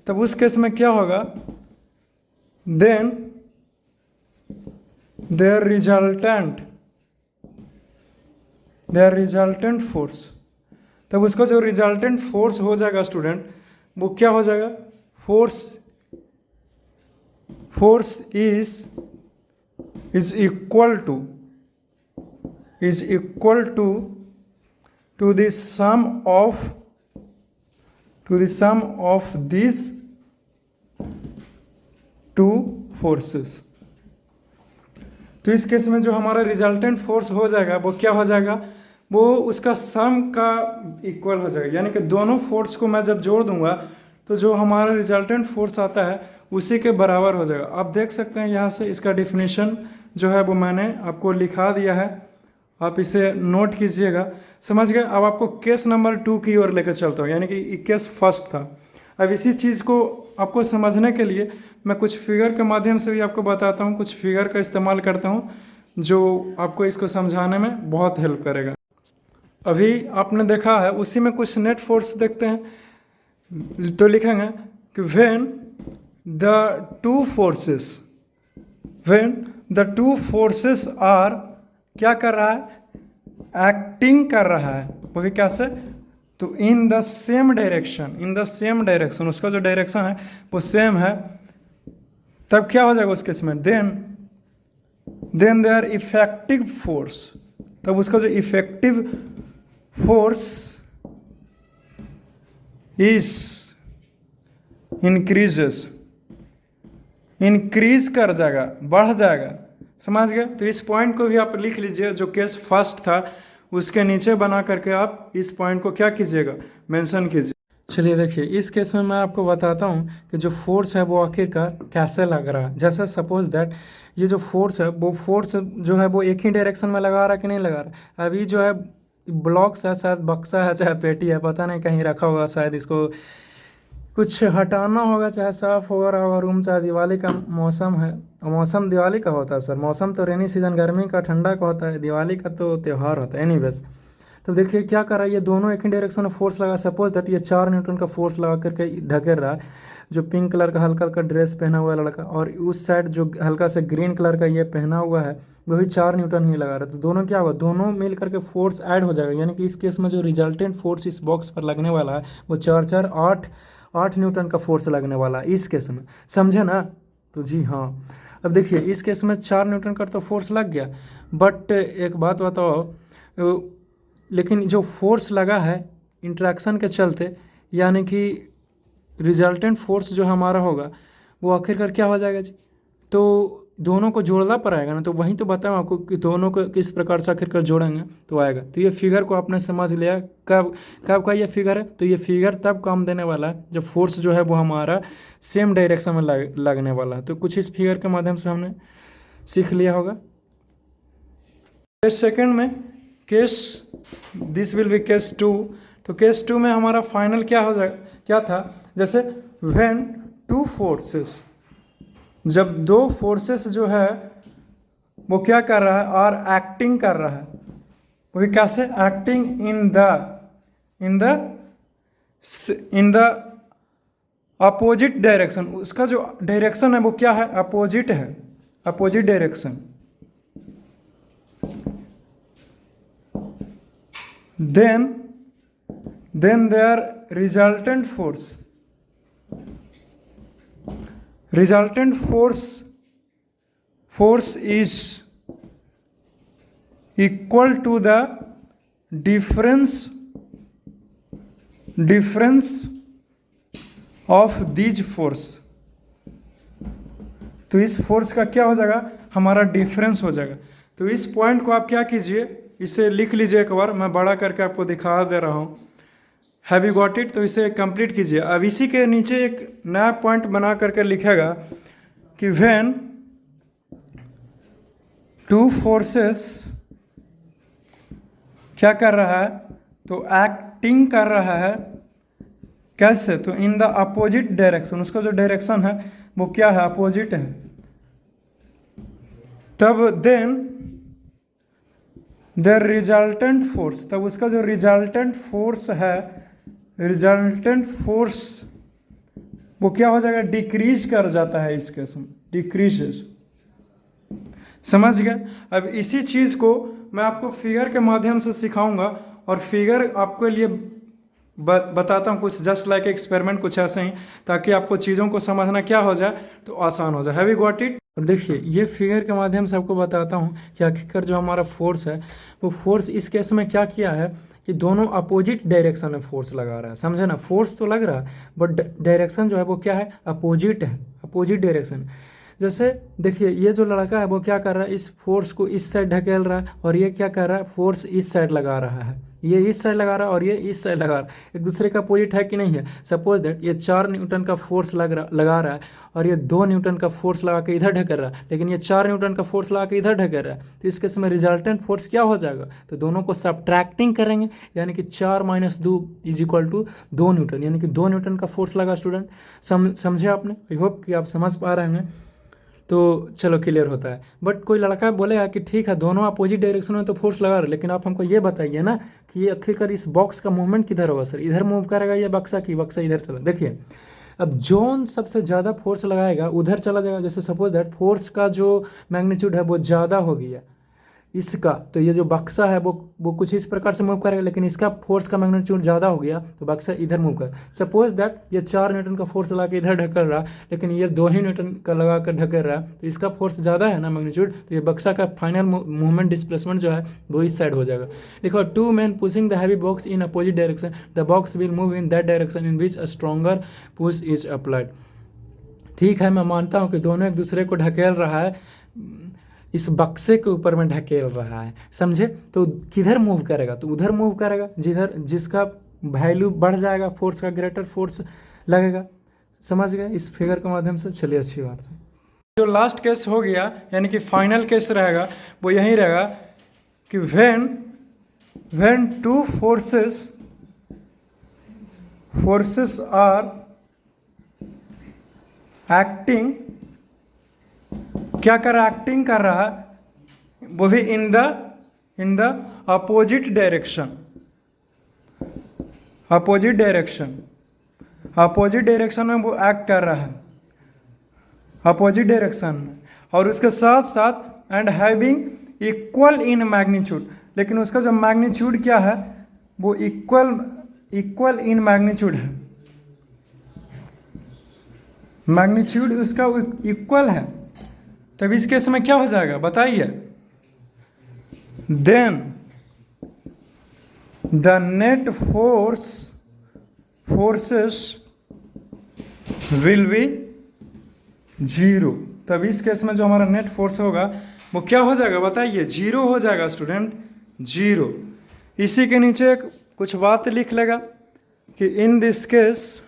तब उस केस में क्या होगा, देन देयर रिजल्टेंट फोर्स, तब उसका जो रिजल्टेंट फोर्स हो जाएगा स्टूडेंट, वो क्या हो जाएगा, force is equal to the sum of these two forces। तो इस केस में जो हमारा रिजल्टेंट फोर्स हो जाएगा वो क्या हो जाएगा, वो उसका सम का इक्वल हो जाएगा। यानी कि दोनों फोर्स को मैं जब जोड़ दूंगा तो जो हमारा रिजल्टेंट फोर्स आता है उसी के बराबर हो जाएगा। आप देख सकते हैं यहाँ से इसका डिफिनीशन जो है वो मैंने आपको लिखा दिया है, आप इसे नोट कीजिएगा, समझ गए। अब आपको केस नंबर 2 की ओर लेकर चलता हूँ, यानी कि केस फर्स्ट था। अब इसी चीज़ को आपको समझने के लिए मैं कुछ फिगर के माध्यम से भी आपको बताता हूँ, कुछ फिगर का इस्तेमाल करता हूँ जो आपको इसको समझाने में बहुत हेल्प करेगा। अभी आपने देखा है, उसी में कुछ नेट फोर्स देखते हैं, तो लिखेंगे कि when the two forces are, क्या कर रहा है, एक्टिंग कर रहा है, वो भी कैसे, तो इन द सेम डायरेक्शन, उसका जो डायरेक्शन है वो सेम है, तब क्या हो जाएगा उस केस में, देन देयर इफेक्टिव फोर्स, तब उसका जो इफेक्टिव फोर्स इंक्रीज कर जाएगा, बढ़ जाएगा, समझ गए। तो इस पॉइंट को भी आप लिख लीजिए, जो केस फर्स्ट था उसके नीचे बना करके आप इस पॉइंट को क्या कीजिएगा, मेंशन कीजिए। चलिए देखिए, इस केस में मैं आपको बताता हूँ कि जो फोर्स है वो आखिरकार कैसे लग रहा है। जैसे सपोज दैट ये जो फोर्स है वो फोर्स जो है वो एक ही डायरेक्शन में लगा रहा है कि नहीं लगा रहा है। अभी जो है ब्लॉक्स है, शायद बक्सा है चाहे पेटी है, पता नहीं कहीं रखा होगा, शायद इसको कुछ हटाना होगा, चाहे साफ हो रहा होगा रूम, चाहे दिवाली का मौसम है। मौसम दिवाली का होता है सर, मौसम तो रेनी सीजन गर्मी का ठंडा का होता है, दिवाली का तो त्यौहार होता है। एनीवेज, तो देखिए क्या कर रहा है, ये दोनों एक ही डायरेक्शन में फोर्स लगा। सपोज दैट ये 4 न्यूटन का फोर्स लगा करके ढकेल रहा है, जो पिंक कलर का हल्का हल्का ड्रेस पहना हुआ है लड़का, और उस साइड जो हल्का से ग्रीन कलर का ये पहना हुआ है वो भी 4 न्यूटन ही लगा रहा है। तो दोनों क्या होगा, दोनों मिल करके फोर्स ऐड हो जाएगा। यानी कि इस केस में जो रिजल्टेंट फोर्स इस बॉक्स पर लगने वाला है वो 4 8 न्यूटन का फोर्स लगने वाला है इस केस में, समझे ना। तो जी हाँ, अब देखिए इस केस में 4 न्यूटन का तो फोर्स लग गया, बट एक बात बताओ, लेकिन जो फोर्स लगा है इंट्रैक्शन के चलते, यानी कि रिजल्टेंट फोर्स जो हमारा होगा वो आखिरकार क्या हो जाएगा जी, तो दोनों को जोड़ना पड़ेगा ना। तो वहीं तो बताऊँ आपको कि दोनों को किस प्रकार से आखिरकार जोड़ेंगे तो आएगा। तो ये फिगर को आपने समझ लिया, कब कब का ये फिगर है, तो ये फिगर तब काम देने वाला है जब फोर्स जो है वो हमारा सेम डायरेक्शन में लगने वाला है। तो कुछ इस फिगर के माध्यम से हमने सीख लिया होगा। केस सेकेंड में, दिस विल बी केस 2। तो केस 2 में हमारा फाइनल क्या हो जाएगा, क्या था, जैसे व्हेन 2 फोर्सेस, जब 2 फोर्सेस जो है वो क्या कर रहा है, और एक्टिंग कर रहा है, वो भी कैसे, acting in the opposite direction, उसका जो डायरेक्शन है वो क्या है, अपोजिट है, opposite direction, then their resultant force is equal to the difference of these force। तो इस फोर्स का क्या हो जाएगा, हमारा डिफरेंस हो जाएगा। तो इस पॉइंट को आप क्या कीजिए, इसे लिख लीजिए एक बार, मैं बड़ा करके आपको दिखा दे रहा हूँ। Have you got it? तो इसे कंप्लीट कीजिए। अब इसी के नीचे एक नया पॉइंट बना करके लिखेगा कि व्हेन टू फोर्सेस क्या कर रहा है, तो एक्टिंग कर रहा है, कैसे, तो इन द अपोजिट डायरेक्शन, उसका जो डायरेक्शन है वो क्या है, अपोजिट है। तब देन द रिजल्टेंट फोर्स, तब उसका जो रिजल्टेंट फोर्स है, रिजल्टेंट फोर्स वो क्या हो जाएगा, डिक्रीज कर जाता है, इसके डिक्रीजेस। समझ गए? अब इसी चीज़ को मैं आपको फिगर के माध्यम से सिखाऊंगा, और फिगर आपके लिए बताता हूँ कुछ जस्ट लाइक एक्सपेरिमेंट, कुछ ऐसे ही, ताकि आपको चीज़ों को समझना क्या हो जाए तो आसान हो जाए। Have you got it? और देखिए ये फिगर के माध्यम से आपको बताता हूँ कि आखिरकार जो हमारा फोर्स है, वो फोर्स इस केस में क्या किया है कि दोनों अपोजिट डायरेक्शन में फोर्स लगा रहा है। समझे ना? फोर्स तो लग रहा है बट डायरेक्शन जो है वो क्या है, अपोजिट है, अपोजिट डायरेक्शन। जैसे देखिए ये जो लड़का है वो क्या कर रहा है, इस फोर्स को इस साइड ढकेल रहा है, और ये क्या कर रहा है, फोर्स इस साइड लगा रहा है, ये इस साइड लगा रहा है और ये इस साइड लगा रहा है। एक दूसरे का अपोजिट है कि नहीं है? सपोज दैट ये 4 न्यूटन का फोर्स लगा रहा है, और ये 2 न्यूटन का फोर्स लगा के इधर ढकेल रहा है, लेकिन ये 4 न्यूटन का फोर्स लगा के इधर ढकेल रहा है। तो इस केस में रिजल्टेंट फोर्स क्या हो जाएगा, तो दोनों को सब्ट्रैक्टिंग करेंगे, यानी कि 4 - 2 = 2 न्यूटन, यानी कि 2 न्यूटन का फोर्स लगा। स्टूडेंट समझे आपने? आई होप कि आप समझ पा रहे हैं। तो चलो क्लियर होता है। बट कोई लड़का बोलेगा कि ठीक है दोनों अपोजिट डायरेक्शन में तो फोर्स लगा रहे, लेकिन आप हमको ये बताइए ना कि ये आखिरकार इस बॉक्स का मूवमेंट किधर होगा सर, इधर मूव करेगा या बक्सा की बक्सा इधर चला। देखिए अब जोन सबसे ज़्यादा फोर्स लगाएगा उधर चला जाएगा। जैसे सपोज दैट फोर्स का जो मैग्नीट्यूड है वो ज़्यादा हो गया इसका, तो ये जो बक्सा है वो कुछ इस प्रकार से मूव करेगा, लेकिन इसका फोर्स का मैग्नीट्यूड ज़्यादा हो गया तो बक्सा इधर मूव कर। सपोज दैट ये 4 न्यूटन का फोर्स लगा के इधर ढकेल रहा, लेकिन ये 2 ही न्यूटन का लगा कर ढकेल रहा, तो इसका फोर्स ज़्यादा है ना मैग्नीट्यूड, तो ये बक्सा का फाइनल मूवमेंट डिस्प्लेसमेंट जो है वो इस साइड हो जाएगा। देखो 2 men pushing the heavy box in opposite direction, the box will move in that direction in which a stronger push is applied. ठीक है, मैं मानता हूँ कि दोनों एक दूसरे को ढकेल रहा है, इस बक्से के ऊपर में ढकेल रहा है, समझे? तो किधर मूव करेगा, तो उधर मूव करेगा जिसका वैल्यू बढ़ जाएगा, फोर्स का ग्रेटर फोर्स लगेगा। समझ गए इस फिगर के माध्यम से? चलिए अच्छी बात है। जो लास्ट केस हो गया यानी कि फाइनल केस रहेगा वो यही रहेगा कि when two forces are acting, क्या कर रहा है, एक्टिंग कर रहा है, वो भी इन the opposite direction, opposite direction में वो एक्ट कर रहा है, अपोजिट डायरेक्शन में, और उसके साथ साथ and having equal in magnitude, लेकिन उसका जो मैग्नीट्यूड क्या है वो इक्वल इन मैग्नीट्यूड है, मैग्नीट्यूड उसका इक्वल है। तब इस केस में क्या हो जाएगा बताइए? Then the net forces will be 0। तब इस केस में जो हमारा नेट फोर्स होगा वो क्या हो जाएगा बताइए? 0 हो जाएगा स्टूडेंट, 0। इसी के नीचे कुछ बात लिख लेगा कि in this case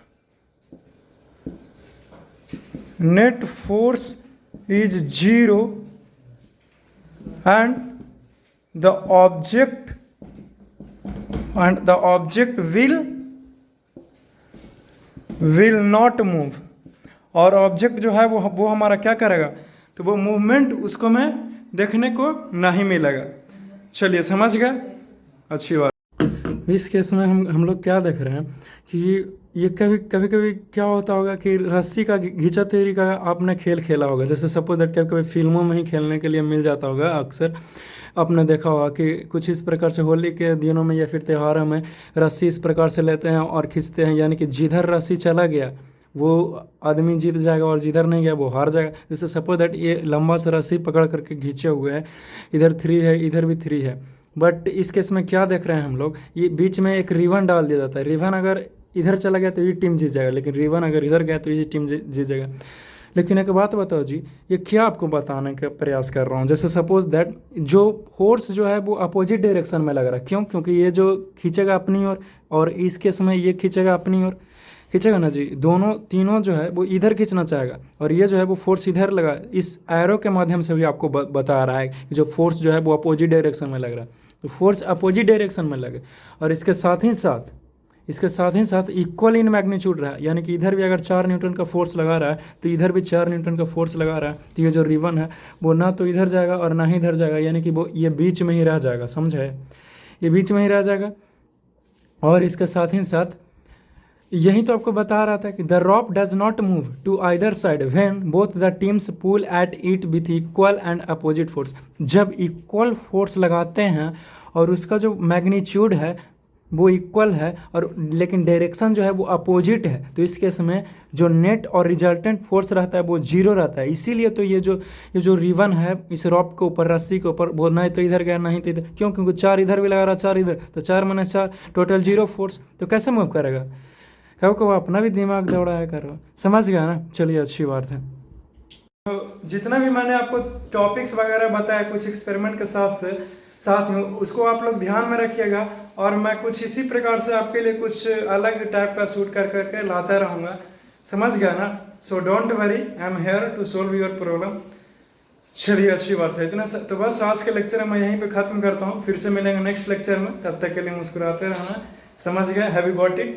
net force is 0 and the object will not move, और ऑब्जेक्ट जो है वो हमारा क्या करेगा, तो वो मूवमेंट उसको में देखने को नहीं मिलेगा। चलिए समझ गए, अच्छी बात। इस केस में हम लोग क्या देख रहे हैं कि ये कभी कभी क्या होता होगा कि रस्सी का घिंचा तेरी का आपने खेल खेला होगा, जैसे सपोज दैट कभी कभी फिल्मों में ही खेलने के लिए मिल जाता होगा अक्सर। आपने देखा होगा कि कुछ इस प्रकार से होली के दिनों में या फिर त्योहारों में रस्सी इस प्रकार से लेते हैं और खींचते हैं, यानी कि जिधर रस्सी चला गया वो आदमी जीत जाएगा और जिधर नहीं गया वो हार जाएगा। जैसे सपोज दैट ये लंबा सा रस्सी पकड़ करके खींचे हुए है, इधर 3 है इधर भी 3 है, बट इस केस में क्या देख रहे हैं हम लोग, ये बीच में एक रिबन डाल दिया जाता है। रिबन अगर इधर चला गया तो ये टीम जीत जाएगा, लेकिन रिबन अगर इधर गया तो ये टीम जीत जाएगा। लेकिन एक बात बताओ जी, ये क्या आपको बताने का प्रयास कर रहा हूँ, जैसे सपोज दैट जो फोर्स जो है वो अपोजिट डायरेक्शन में लग रहा है। क्यों? क्योंकि ये जो खींचेगा अपनी ओर और इस केस में ये खींचेगा अपनी ओर, खींचेगा ना जी। दोनों तीनों जो है वो इधर खींचना चाहेगा और ये जो है वो फोर्स इधर लगा। इस एरो के माध्यम से भी आपको बता रहा है कि जो फोर्स जो है वो अपोजिट डायरेक्शन में लग रहा है, तो फोर्स अपोजिट डायरेक्शन में लगे और इसके साथ ही साथ इक्वल इन मैग्नीट्यूड रहा है, यानी कि इधर भी अगर 4 न्यूटन का फोर्स लगा रहा है तो इधर भी 4 न्यूटन का फोर्स लगा रहा है। तो ये जो रिबन है वो ना तो इधर जाएगा और ना ही इधर जाएगा, यानी कि वो ये बीच में ही रह जाएगा, समझे? ये बीच में ही रह जाएगा। और इसके साथ ही साथ यही तो आपको बता रहा था कि the rope does not move to either side when both the teams pull at it with equal and opposite force. जब इक्वल फोर्स लगाते हैं और उसका जो मैग्नीट्यूड है वो इक्वल है और लेकिन डायरेक्शन जो है वो अपोजिट है, तो इस केस में जो नेट और रिजल्टेंट फोर्स रहता है वो 0 रहता है। इसीलिए तो ये जो रिबन है इस रॉप के ऊपर, रस्सी के ऊपर, वो नहीं तो इधर गया नहीं तो इधर। क्यों? क्योंकि 4 इधर भी लगा रहा, 4 इधर, तो 4 माइनस 4 टोटल 0 फोर्स, तो कैसे मूव करेगा? कब कब अपना भी दिमाग दौड़ाया करो, समझ गया ना? चलिए अच्छी बात है। तो जितना भी मैंने आपको टॉपिक्स वगैरह बताया कुछ एक्सपेरिमेंट के साथ में उसको आप लोग ध्यान में रखिएगा और मैं कुछ इसी प्रकार से आपके लिए कुछ अलग टाइप का शूट कर करके लाता रहूँगा, समझ गया ना? So don't worry, I am here to solve your problem. चलिए अच्छी बात है। इतना तो बस आज के लेक्चर मैं यहीं पे ख़त्म करता हूँ, फिर से मिलेंगे नेक्स्ट लेक्चर में, तब तक के लिए मुस्कुराते रहना, समझ गए? Have you got it?